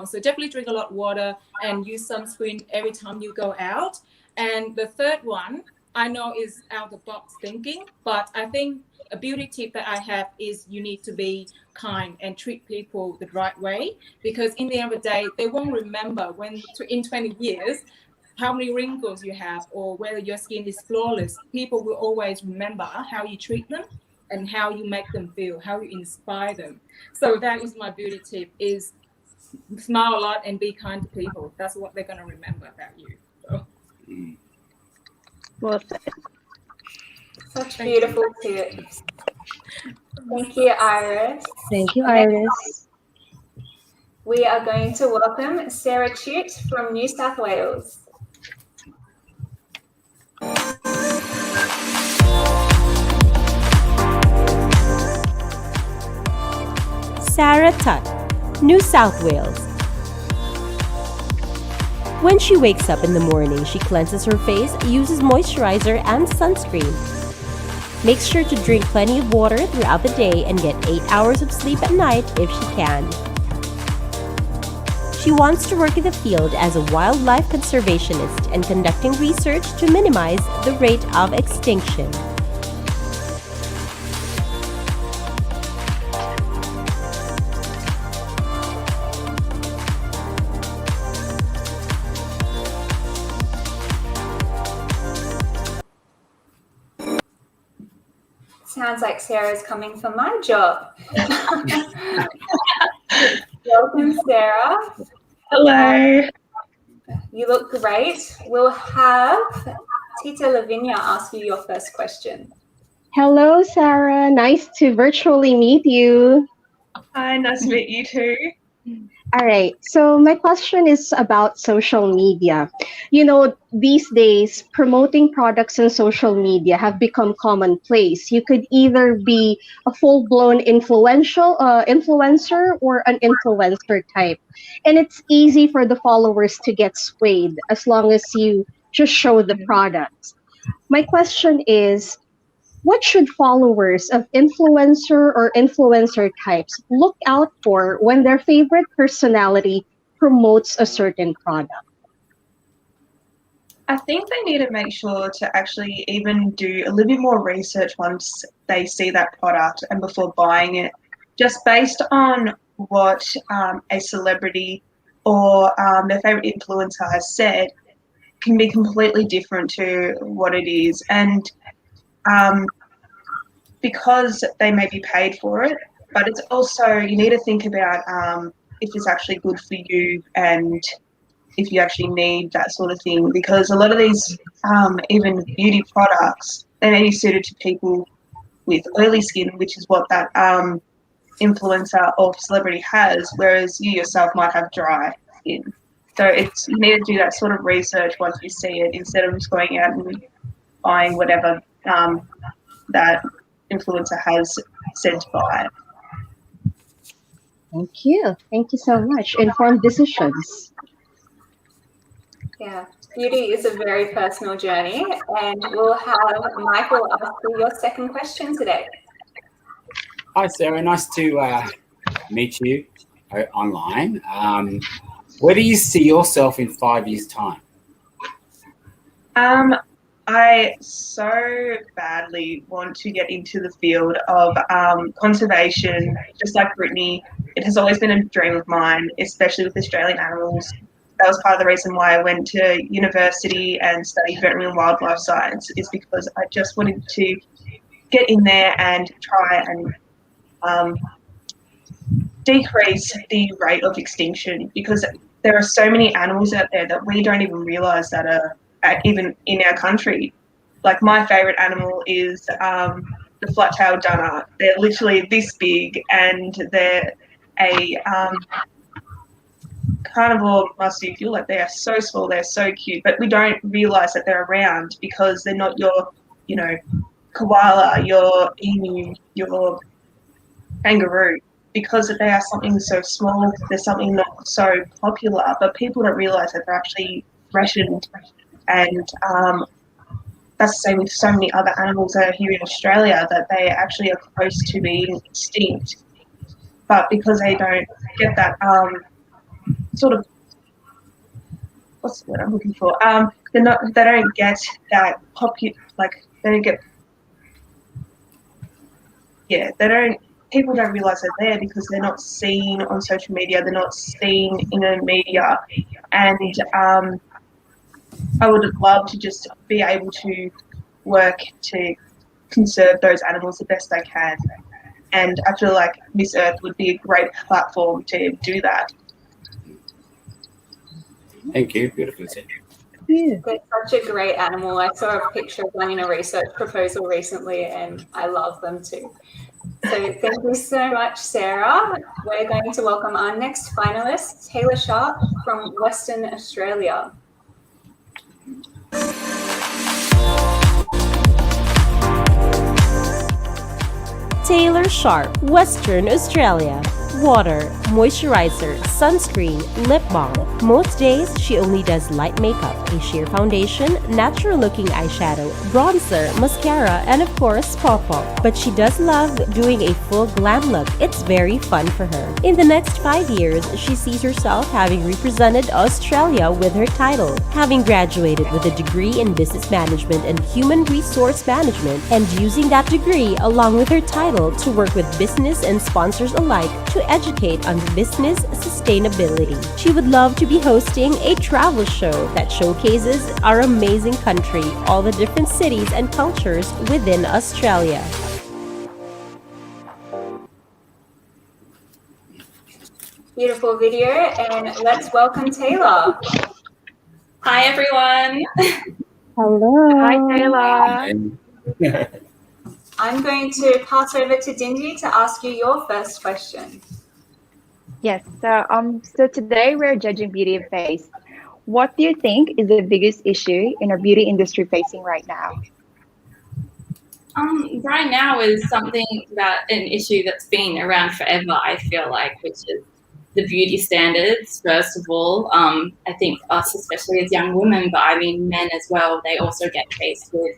So definitely drink a lot of water and use sunscreen every time you go out. And the third one I know is out of the box thinking, but I think a beauty tip that I have is you need to be kind and treat people the right way, because in the end of the day, they won't remember when in 20 years how many wrinkles you have or whether your skin is flawless. People will always remember how you treat them and how you make them feel, how you inspire them. So that is my beauty tip, is smile a lot and be kind to people. That's what they're going to remember about you. So. Well said. Such beautiful tips. Thank you, Iris. Thank you, Iris. We are going to welcome Sarah Chute from New South Wales. Sarah Tutt, New South Wales. When she wakes up in the morning, she cleanses her face, uses moisturizer and sunscreen. Makes sure to drink plenty of water throughout the day and get 8 hours of sleep at night if she can. She wants to work in the field as a wildlife conservationist and conducting research to minimize the rate of extinction. Sounds like Sarah's coming for my job. Welcome, Sarah. Hello. You look great. We'll have Tita Lavinia ask you your first question. Hello, Sarah. Nice to virtually meet you. Hi, nice to meet you too. All right. So my question is about social media. These days, promoting products on social media have become commonplace. You could either be a full-blown influencer or an influencer type. And it's easy for the followers to get swayed as long as you just show the products. My question is, what should followers of influencer or influencer types look out for when their favorite personality promotes a certain product? I think they need to make sure to actually even do a little bit more research once they see that product and before buying it, just based on what a celebrity or their favorite influencer has said can be completely different to what it is. And because they may be paid for it, but it's also, you need to think about if it's actually good for you and if you actually need that sort of thing, because a lot of these even beauty products, they may be suited to people with oily skin, which is what that influencer or celebrity has, whereas you yourself might have dry skin. So you need to do that sort of research once you see it, instead of just going out and buying whatever that influencer has said to buy. Thank you. Thank you so much. Informed decisions. Yeah, beauty is a very personal journey, and we'll have Michael ask you your second question today. Hi, Sarah. Nice to meet you online. Where do you see yourself in 5 years' time? I so badly want to get into the field of conservation, just like Brittany. It has always been a dream of mine, especially with Australian animals. That was part of the reason why I went to university and studied veterinary and wildlife science, is because I just wanted to get in there and try and decrease the rate of extinction, because there are so many animals out there that we don't even realise that are even in our country. Like my favourite animal is the flat-tailed dunner. They're literally this big, and they're a carnivore marsupial. Like they are so small, they're so cute, but we don't realise that they're around because they're not your, koala, your emu, your kangaroo. Because they are something so small, they're something not so popular, but people don't realise that they're actually threatened. And that's the same with so many other animals that are here in Australia, that they actually are close to being extinct. But because they don't get that sort of, what's the word I'm looking for? They don't get that people don't realise they're there because they're not seen on social media, they're not seen in the media. And I would love to just be able to work to conserve those animals the best I can. And I feel like Miss Earth would be a great platform to do that. Thank you. Beautiful said. They're such a great animal. I saw a picture of one in a research proposal recently, and I love them too. So thank you so much, Sarah. We're going to welcome our next finalist, Taylor Sharp from Western Australia. Taylor Sharp, Western Australia. Water, moisturizer, sunscreen, lip balm. Most days, she only does light makeup, a sheer foundation, natural-looking eyeshadow, bronzer, mascara, and of course, pop-up. But she does love doing a full glam look. It's very fun for her. In the next 5 years, she sees herself having represented Australia with her title, having graduated with a degree in business management and human resource management, and using that degree along with her title to work with business and sponsors alike to educate on business sustainability. She would love to be hosting a travel show that showcases our amazing country, all the different cities and cultures within Australia. Beautiful video, and let's welcome Taylor. Hi, everyone. Hello. Hi, Taylor. I'm going to pass over to Dingy to ask you your first question. Yes, so today we're judging beauty of face. What do you think is the biggest issue in our beauty industry facing right now? Right now is an issue that's been around forever, I feel like, which is the beauty standards, first of all. I think us, especially as young women, but I mean men as well, they also get faced with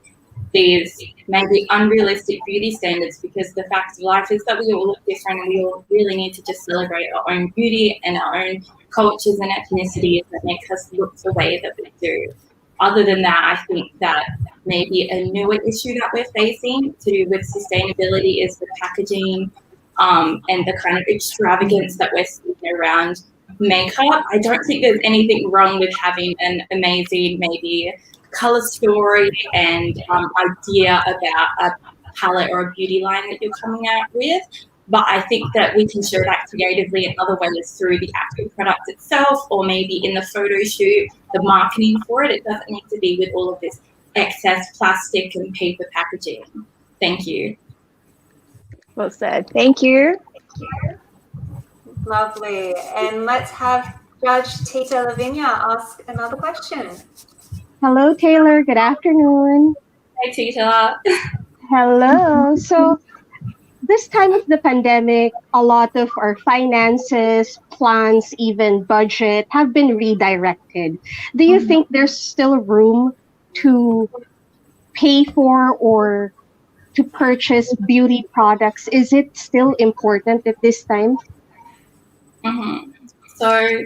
these maybe unrealistic beauty standards, because the fact of life is that we all look different and we all really need to just celebrate our own beauty and our own cultures and ethnicities that make us look the way that we do. Other than that, I think that maybe a newer issue that we're facing to do with sustainability is the packaging and the kind of extravagance that we're seeing around makeup. I don't think there's anything wrong with having an amazing maybe color story and idea about a palette or a beauty line that you're coming out with. But I think that we can show that creatively in other ways through the actual product itself, or maybe in the photo shoot, the marketing for it. It doesn't need to be with all of this excess plastic and paper packaging. Thank you. Well said. Thank you. Lovely. And let's have Judge Tita Lavinia ask another question. Hello, Taylor. Good afternoon. Hey, Tita. Hello. So this time of the pandemic, a lot of our finances, plans, even budget have been redirected. Do you think there's still room to pay for or to purchase beauty products? Is it still important at this time? So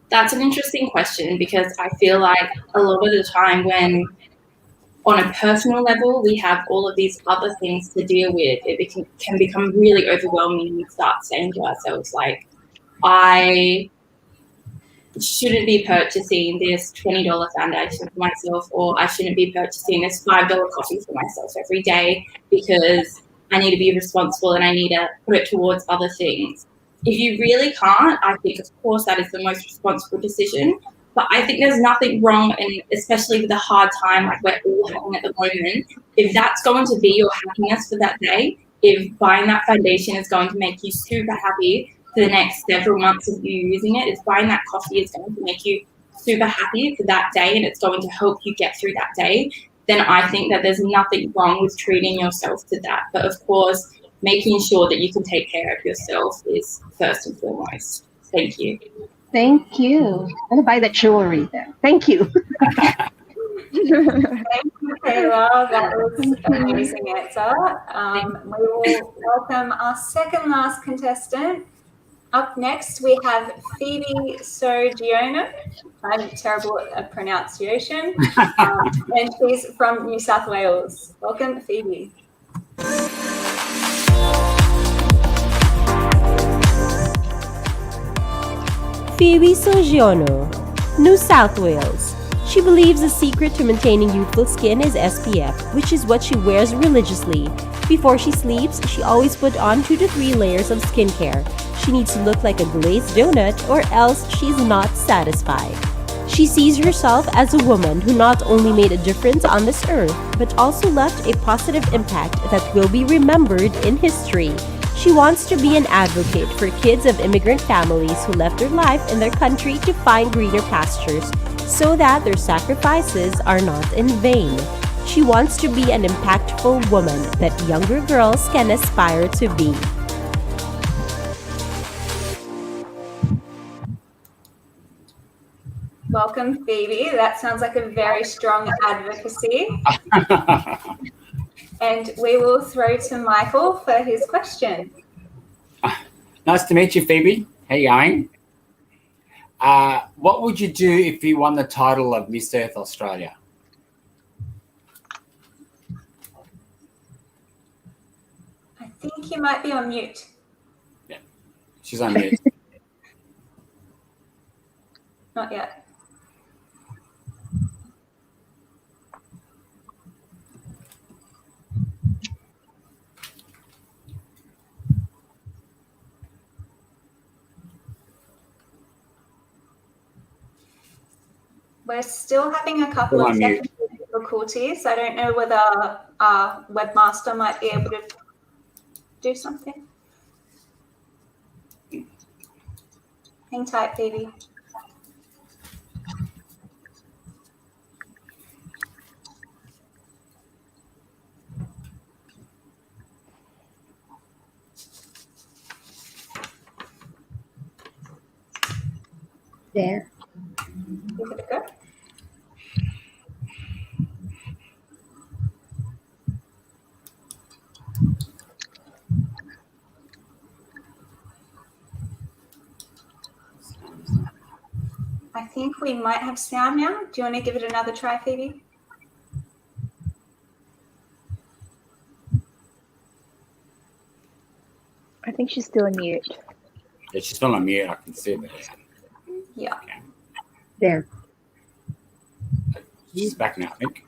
that's an interesting question, because I feel like a lot of the time when on a personal level we have all of these other things to deal with, it can become really overwhelming, and we start saying to ourselves like, I shouldn't be purchasing this $20 foundation for myself, or I shouldn't be purchasing this $5 coffee for myself every day, because I need to be responsible and I need to put it towards other things. If you really can't, I think of course that is the most responsible decision. But I think there's nothing wrong, and especially with the hard time like we're all having at the moment, if that's going to be your happiness for that day, if buying that foundation is going to make you super happy for the next several months of you using it, if buying that coffee is going to make you super happy for that day and it's going to help you get through that day, then I think that there's nothing wrong with treating yourself to that. But of course, making sure that you can take care of yourself is first and foremost. Thank you. Thank you. I'm gonna buy that jewelry then. Thank you. Thank you, Kayla. That was an amazing answer. We will welcome our second last contestant. Up next, we have Phoebe Sojourner. I'm terrible at pronunciation. And she's from New South Wales. Welcome, Phoebe. Phoebe Sojourner, New South Wales. She believes the secret to maintaining youthful skin is SPF, which is what she wears religiously. Before she sleeps, she always puts on 2 to 3 layers of skincare. She needs to look like a glazed donut or else she's not satisfied. She sees herself as a woman who not only made a difference on this earth, but also left a positive impact that will be remembered in history. She wants to be an advocate for kids of immigrant families who left their life in their country to find greener pastures so that their sacrifices are not in vain. She wants to be an impactful woman that younger girls can aspire to be. Welcome, Phoebe. That sounds like a very strong advocacy. And we will throw to Michael for his question. Nice to meet you, Phoebe. How you going? What would you do if you won the title of Miss Earth Australia? I think you might be on mute. Yeah, she's on mute. Not yet. We're still having a couple of technical difficulties. I don't know whether our webmaster might be able to do something. Hang tight, Phoebe. There. Give it a go. I think we might have sound now. Do you want to give it another try, Phoebe? I think she's still on mute. Yeah, she's still on mute. I can see that. Yeah. Okay. There. She's back now, I think.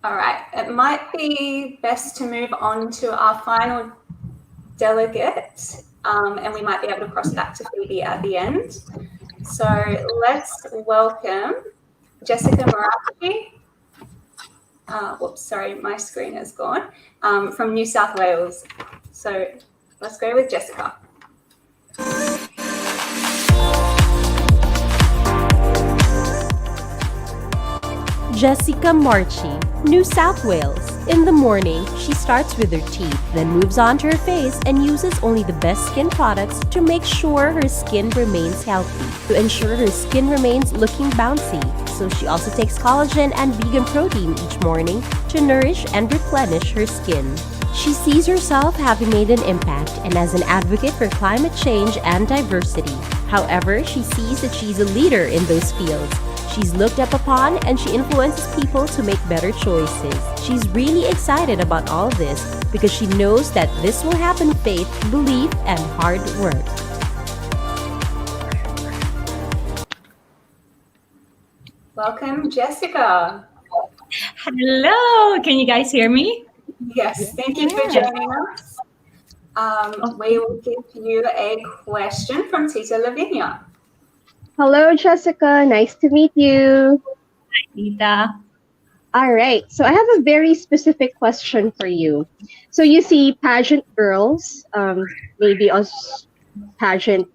All right. It might be best to move on to our final delegate, and we might be able to cross back to Phoebe at the end. So let's welcome Jessica Marachi. Whoops, sorry, my screen has gone. From New South Wales. So let's go with Jessica. Jessica Marchi, New South Wales. In the morning, she starts with her teeth, then moves on to her face and uses only the best skin products to make sure her skin remains healthy, to ensure her skin remains looking bouncy. So she also takes collagen and vegan protein each morning to nourish and replenish her skin. She sees herself having made an impact and as an advocate for climate change and diversity. However, she sees that she's a leader in those fields. She's looked up upon and she influences people to make better choices. She's really excited about all this because she knows that this will happen with faith, belief, and hard work. Welcome, Jessica. Hello, can you guys hear me? Yes, thank you for joining us. We will give you a question from Tita Lavinia. Hello, Jessica. Nice to meet you. Hi, Tita. All right. So I have a very specific question for you. So you see pageant girls, maybe us pageant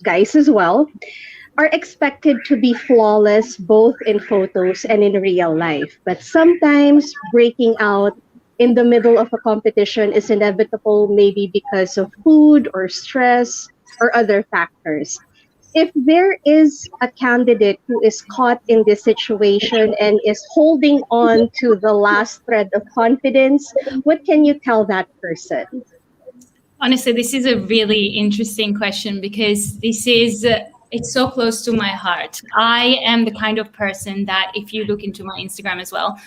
guys as well, are expected to be flawless both in photos and in real life. But sometimes breaking out in the middle of a competition is inevitable, maybe because of food or stress or other factors. If there is a candidate who is caught in this situation and is holding on to the last thread of confidence, what can you tell that person? Honestly, this is a really interesting question because it's so close to my heart. I am the kind of person that, if you look into my Instagram as well,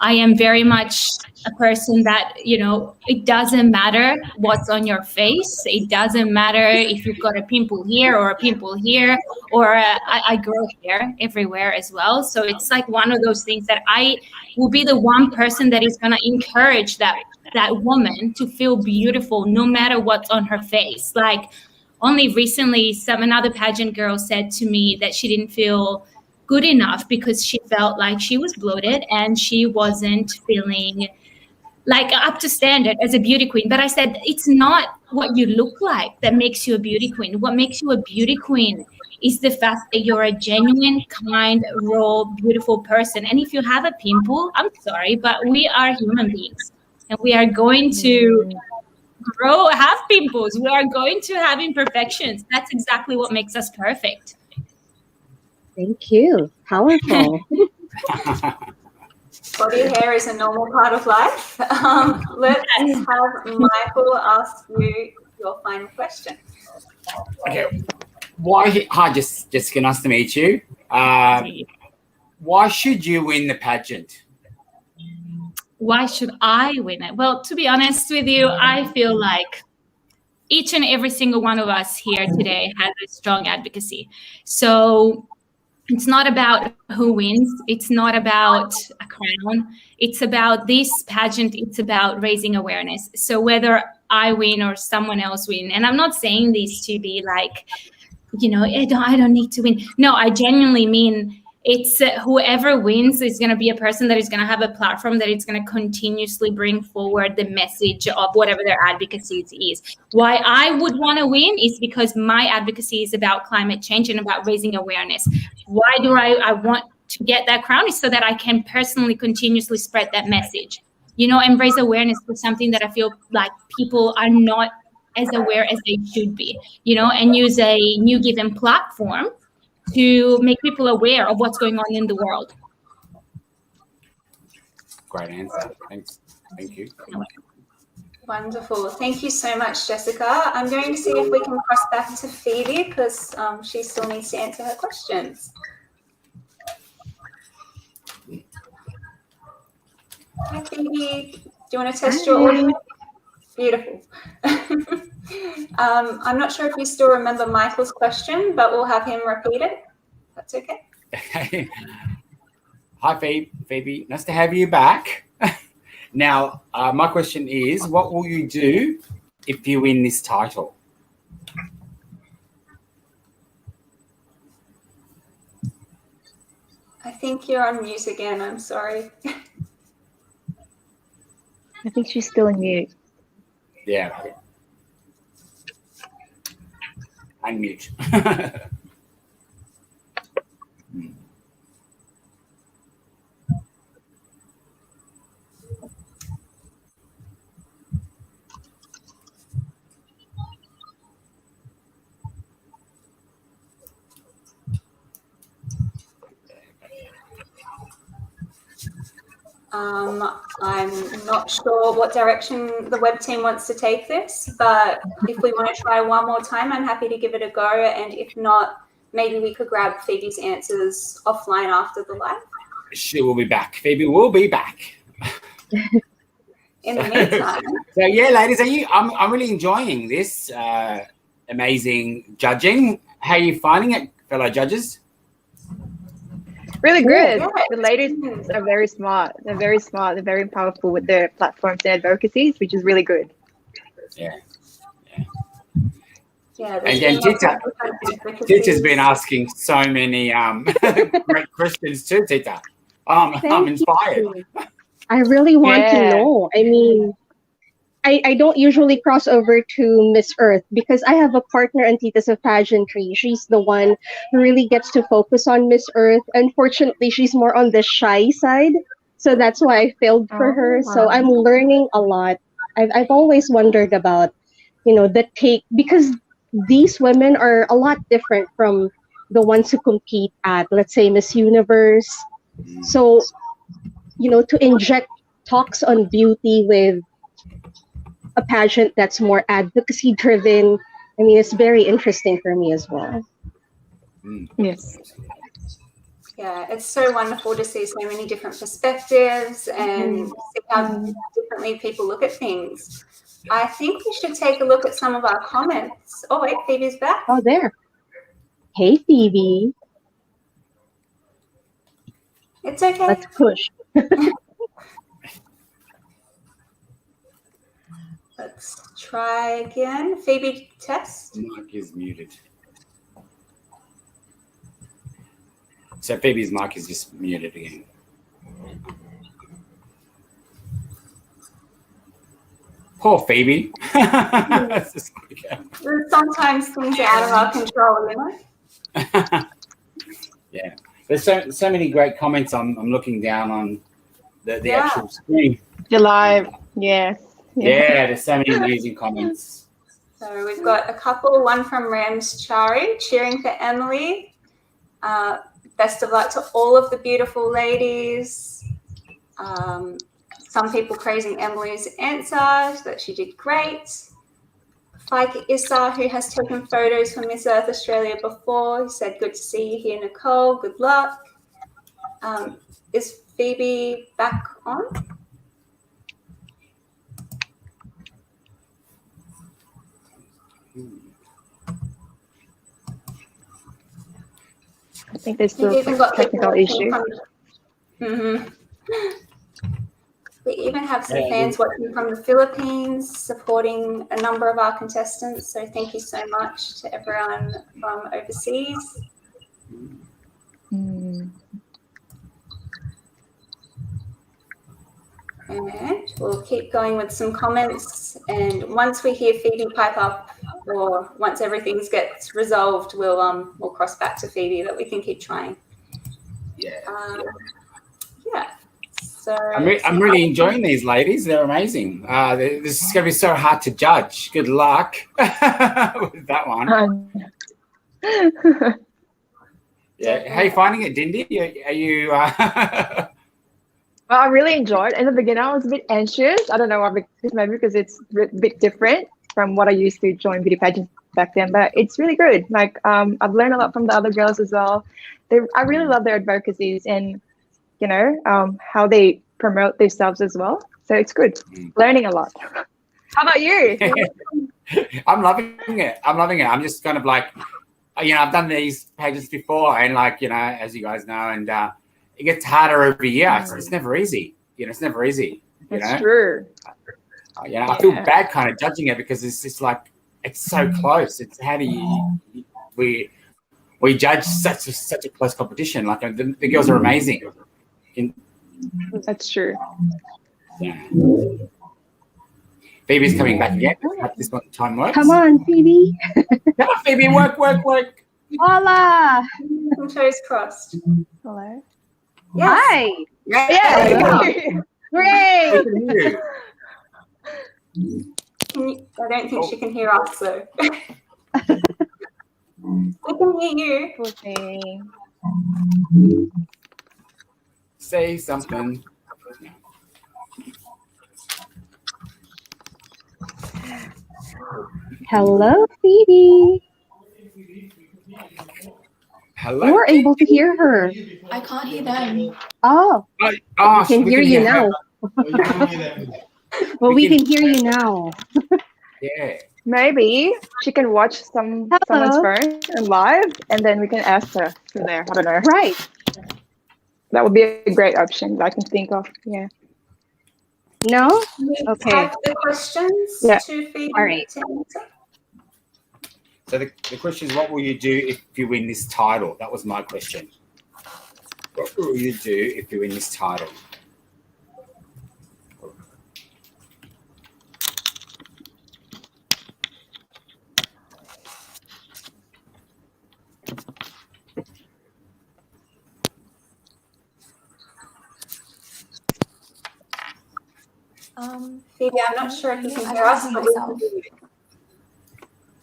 I am very much a person that, it doesn't matter what's on your face. It doesn't matter if you've got a pimple here or a pimple here, or I grow hair everywhere as well. So it's like one of those things that I will be the one person that is going to encourage that woman to feel beautiful no matter what's on her face. Like, only recently, another pageant girl said to me that she didn't feel good enough because she felt like she was bloated and she wasn't feeling like up to standard as a beauty queen. But I said, it's not what you look like that makes you a beauty queen. What makes you a beauty queen is the fact that you're a genuine, kind, raw, beautiful person. And if you have a pimple, I'm sorry, but we are human beings and we are going to have pimples. We are going to have imperfections. That's exactly what makes us perfect. Thank you. Powerful. Body hair is a normal part of life. Let's have Michael ask you your final question. Okay. Hi, Jessica. Nice to meet you. Why should you win the pageant? Why should I win it? Well, to be honest with you, I feel like each and every single one of us here today has a strong advocacy. So it's not about who wins. It's not about a crown. It's about this pageant. It's about raising awareness. So whether I win or someone else win, and I'm not saying this to be like, I don't need to win. No, I genuinely mean it's whoever wins is going to be a person that is going to have a platform that is going to continuously bring forward the message of whatever their advocacy is. Why I would want to win is because my advocacy is about climate change and about raising awareness. Why do I want to get that crown? Is so that I can personally continuously spread that message, and raise awareness for something that I feel like people are not as aware as they should be, and use a new given platform to make people aware of what's going on in the world. Great answer. Thanks. Thank you. Wonderful. Thank you so much, Jessica. I'm going to see if we can cross back to Phoebe because she still needs to answer her questions. Hi, Phoebe. Do you want to test your audio? Beautiful. I'm not sure if you still remember Michael's question, but we'll have him repeat it. That's okay. Hi, Phoebe. Nice to have you back. Now, my question is, what will you do if you win this title? I think you're on mute again. I'm sorry. I think she's still on mute. Yeah. Unmute. I'm not sure what direction the web team wants to take this, but if we want to try one more time, I'm happy to give it a go. And if not, maybe we could grab Phoebe's answers offline after the live. She will be back. Phoebe will be back. In the meantime. So yeah, ladies, I'm really enjoying this amazing judging. How are you finding it, fellow judges? Really good. Yeah. The ladies are very smart. They're very smart. They're very powerful with their platforms and advocacies, which is really good. Yeah. Yeah. And Tita's been asking so many great questions too, Tita. I'm inspired. I really want to know. I mean, I don't usually cross over to Miss Earth because I have a partner in Titas of Pageantry. She's the one who really gets to focus on Miss Earth. Unfortunately, she's more on the shy side. So that's why I failed for her. So I'm learning a lot. I've always wondered about, the take, because these women are a lot different from the ones who compete at, let's say, Miss Universe. So, to inject talks on beauty with a pageant that's more advocacy driven, I mean, it's very interesting for me as well. Yes. Yeah, it's so wonderful to see so many different perspectives and see how differently people look at things. I think we should take a look at some of our comments. Oh, wait, Phoebe's back. Oh, there. Hey, Phoebe. It's okay. Let's push. Let's try again. Phoebe, test. Mic is muted. So Phoebe's mic is just muted again. Poor Phoebe. Sometimes things are out of our control, Yeah. There's so many great comments. I'm looking down on the actual screen. You're live. Yes. Yeah, there's so many amazing comments. So we've got a couple, one from Rams Chari, cheering for Emily. Best of luck to all of the beautiful ladies. Some people praising Emily's answer, that she did great. Like Issa, who has taken photos from Miss Earth Australia before, he said, good to see you here, Nicole. Good luck. Is Phoebe back on? I think there's still a technical issue. We even have some fans watching from the Philippines, supporting a number of our contestants. So thank you so much to everyone from overseas. And we'll keep going with some comments. And once we hear Phoebe pipe up, or once everything gets resolved, we'll cross back to Phoebe, but we can keep trying. Yeah. So I'm really enjoying these ladies. They're amazing. This is going to be so hard to judge. Good luck with that one. Yeah. How are you finding it, Dindy? Are you? Well, I really enjoyed. In the beginning, I was a bit anxious. I don't know why, maybe because it's a bit different from what I used to join beauty pageants back then. But it's really good. Like I've learned a lot from the other girls as well. I really love their advocacies and how they promote themselves as well. So it's good. Learning a lot. How about you? I'm loving it. I'm just kind of like, I've done these pages before, and as you guys know, and it gets harder every year. It's never easy. It's never easy. That's true. I feel bad kind of judging it because it's just like it's so close. It's how do we judge such a close competition? Like the girls are amazing. That's true. Yeah. Phoebe's coming back again. Hope this time works. Come on, Phoebe. Come on, Phoebe. Work. Hola. Toes crossed. Hello. Yes. Hi. Yeah. Great. I don't think she can hear us, so. We can hear you. Say something. Hello, Phoebe. Hello. You were able to hear her. I can't hear them. Oh, Oh, we can hear you now. Well, we can hear you now. Yeah. Maybe she can watch someone's phone and live, and then we can ask her from there. I don't know. Right. That would be a great option that I can think of. Yeah. No? We Okay. type the questions Yeah. to Phoebe All right. to answer. So the question is, what will you do if you win this title? That was my question. What will you do if you win this title? Phoebe, I'm not sure if you can hear us, but we can hear you.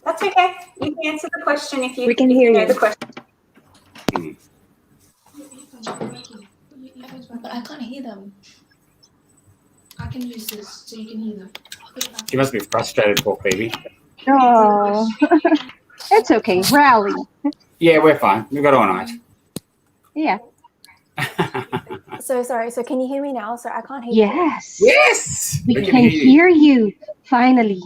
That's okay. You can answer the question if you, We can hear know you. the question. But I can't hear them. I can use this so you can hear them. She must be frustrated, poor Phoebe. Oh, it's okay. Rally. Yeah, we're fine. We've got all night. Yeah. So sorry. So can you hear me now? So I can't hear you. Yes. Yes. We can hear you. Finally.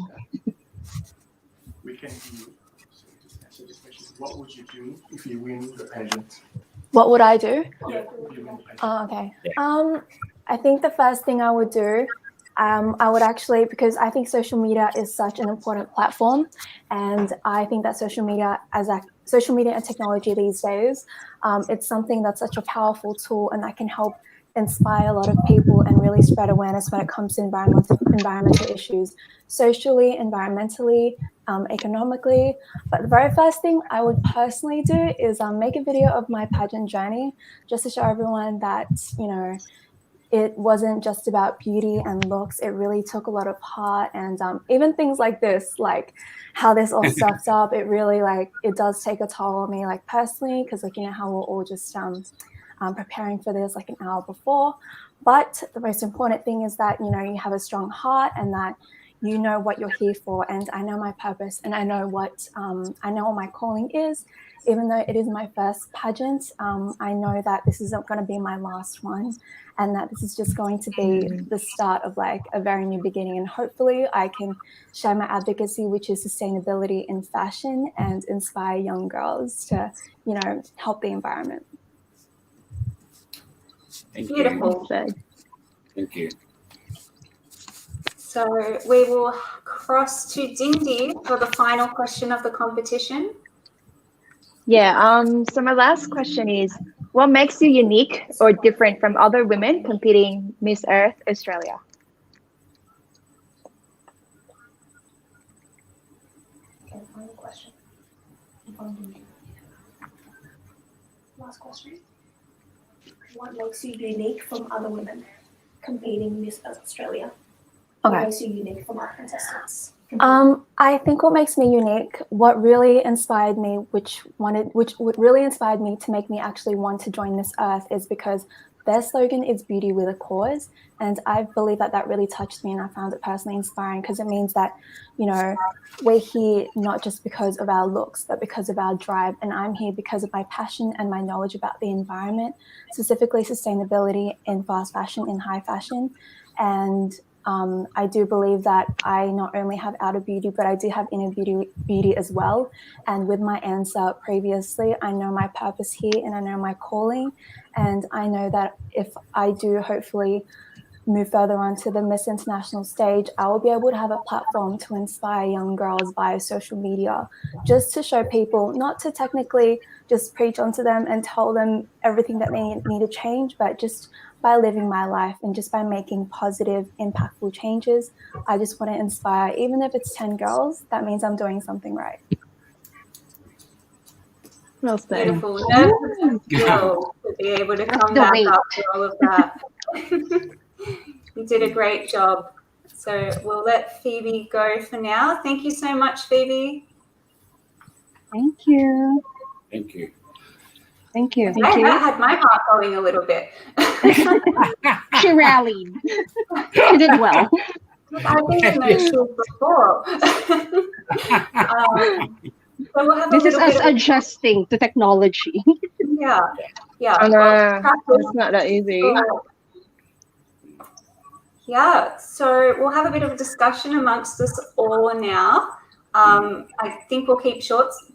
We can hear you. So just answer this question. What would you do if you win the pageant? What would I do? Yeah, if you win the pageant. Oh, okay. I think the first thing I would do, I would actually, because I think social media is such an important platform, and I think that social media and technology these days, it's something that's such a powerful tool, and that can help inspire a lot of people and really spread awareness when it comes to environmental issues, socially, environmentally, economically. But the very first thing I would personally do is make a video of my pageant journey, just to show everyone that, you know, it wasn't just about beauty and looks. It really took a lot of heart, and even things like this, like how this all stuffed up, it really, like, it does take a toll on me, like, personally, because, like, you know how we're all just preparing for this like an hour before. But the most important thing is that, you know, you have a strong heart and that you know what you're here for. And I know my purpose, and I know what my calling is. Even though it is my first pageant, I know that this isn't going to be my last one, and that this is just going to be the start of like a very new beginning. And hopefully I can share my advocacy, which is sustainability in fashion, and inspire young girls to, you know, help the environment. Beautiful. Thank you. So we will cross to Dindy for the final question of the competition. Yeah. So my last question is, what makes you unique or different from other women competing Miss Earth Australia? Okay, final question. Last question. What makes you unique from other women competing Miss Earth Australia? What makes you unique from our contestants? I think what makes me unique, what really inspired me, which really inspired me to make me actually want to join Miss Earth, is because their slogan is beauty with a cause. And I believe that that really touched me, and I found it personally inspiring, because it means that, you know, we're here not just because of our looks, but because of our drive. And I'm here because of my passion and my knowledge about the environment, specifically sustainability in fast fashion, in high fashion. And I do believe that I not only have outer beauty, but I do have inner beauty as well. And with my answer previously, I know my purpose here, and I know my calling. And I know that if I do hopefully move further onto the Miss International stage, I will be able to have a platform to inspire young girls via social media, just to show people, not to technically just preach onto them and tell them everything that they need to change, but just by living my life and just by making positive, impactful changes. I just want to inspire, even if it's 10 girls, that means I'm doing something right. Well said. Beautiful. To be able to come back after all of that. You did a great job. So we'll let Phoebe go for now. Thank you so much, Phoebe. Thank you. Thank you. Thank you. I had my heart going a little bit. she rallied. She did well. I've been in those shoes before. So we'll have This a is little us bit of adjusting to technology. yeah. I know. It's not that easy. Yeah, so we'll have a bit of a discussion amongst us all now. I think we'll keep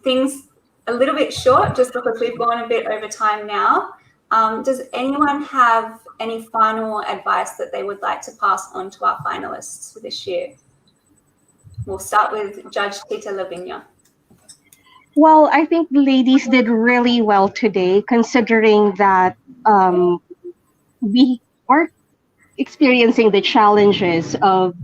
things a little bit short just because we've gone a bit over time now. Does anyone have any final advice that they would like to pass on to our finalists for this year? We'll start with Judge Tita Lavinia. Well, I think the ladies did really well today, considering that we are experiencing the challenges of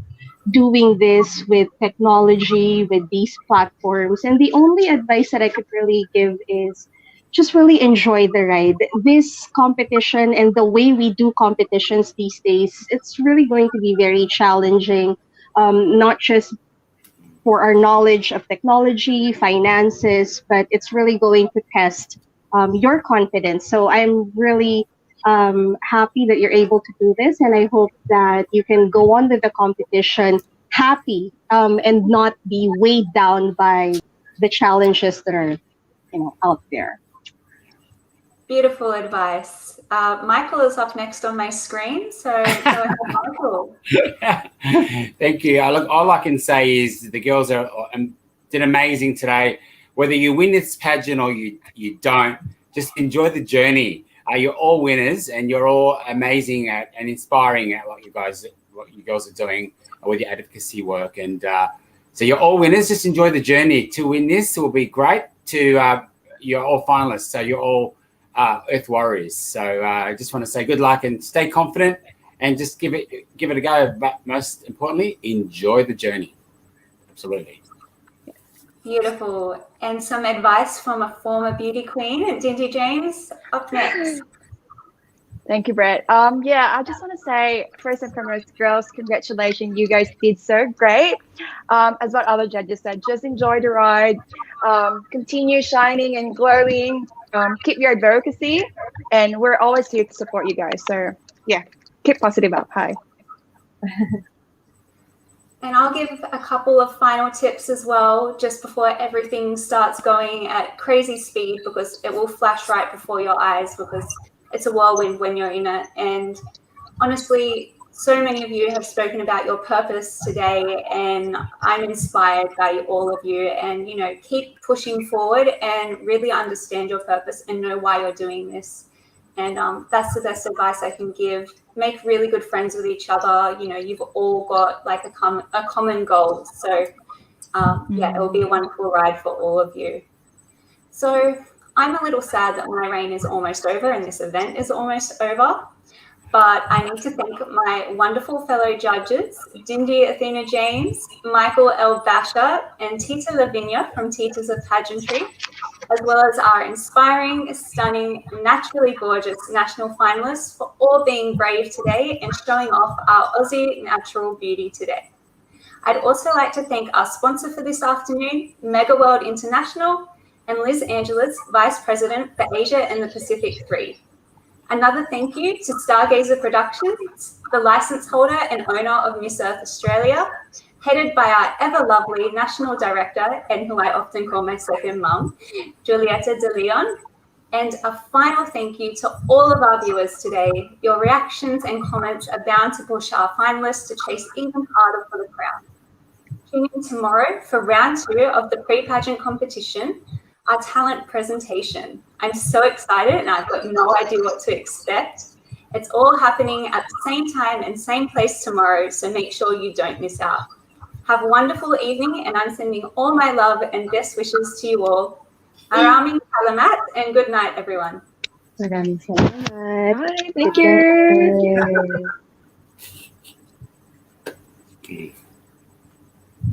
doing this with technology, with these platforms. And the only advice that I could really give is just really enjoy the ride. This competition and the way we do competitions these days, it's really going to be very challenging, not just for our knowledge of technology, finances, but it's really going to test your confidence. So I'm really happy that you're able to do this, and I hope that you can go on with the competition happy and not be weighed down by the challenges that are, out there. Beautiful advice. Michael is up next on my screen, so go ahead, Michael. Thank you. All I can say is the girls did amazing today. Whether you win this pageant or you don't, just enjoy the journey. You're all winners, and you're all amazing and inspiring at what you girls are doing with your advocacy work. And so you're all winners. Just enjoy the journey. To win this will be great. You're all finalists, so you're all Earth Warriors. So I just want to say good luck and stay confident and just give it a go. But most importantly, enjoy the journey. Absolutely. Beautiful. And some advice from a former beauty queen, Dindy James, up next. Thank you, Brett. Yeah, I just want to say, first and foremost, girls, congratulations. You guys did so great. As what other judges said, just enjoy the ride. Continue shining and glowing. Keep your advocacy. And we're always here to support you guys. So, yeah, keep positive up. Hi. And I'll give a couple of final tips as well, just before everything starts going at crazy speed, because it will flash right before your eyes, because it's a whirlwind when you're in it. And honestly, so many of you have spoken about your purpose today, and I'm inspired by all of you. And, keep pushing forward and really understand your purpose and know why you're doing this. And that's the best advice I can give. Make really good friends with each other. You've all got like a common goal. So yeah, it will be a wonderful ride for all of you. So I'm a little sad that my reign is almost over and this event is almost over. But I need to thank my wonderful fellow judges, Dindy Athena James, Michael L. Basher, and Tita Lavinia from Titas of Pageantry, as well as our inspiring, stunning, naturally gorgeous national finalists for all being brave today and showing off our Aussie natural beauty today. I'd also like to thank our sponsor for this afternoon, Mega World International, and Liz Angeles, Vice President for Asia and the Pacific 3. Another thank you to Stargazer Productions, the license holder and owner of Miss Earth Australia, headed by our ever lovely National Director, and who I often call my second mum, Julieta De Leon. And a final thank you to all of our viewers today. Your reactions and comments are bound to push our finalists to chase even harder for the crown. Tune in tomorrow for round 2 of the pre-pageant competition, our talent presentation. I'm so excited and I've got no idea what to expect. It's all happening at the same time and same place tomorrow, so make sure you don't miss out. Have a wonderful evening, and I'm sending all my love and best wishes to you all. Maraming salamat and good night, everyone. Maraming salamat. Bye. Thank you. Okay.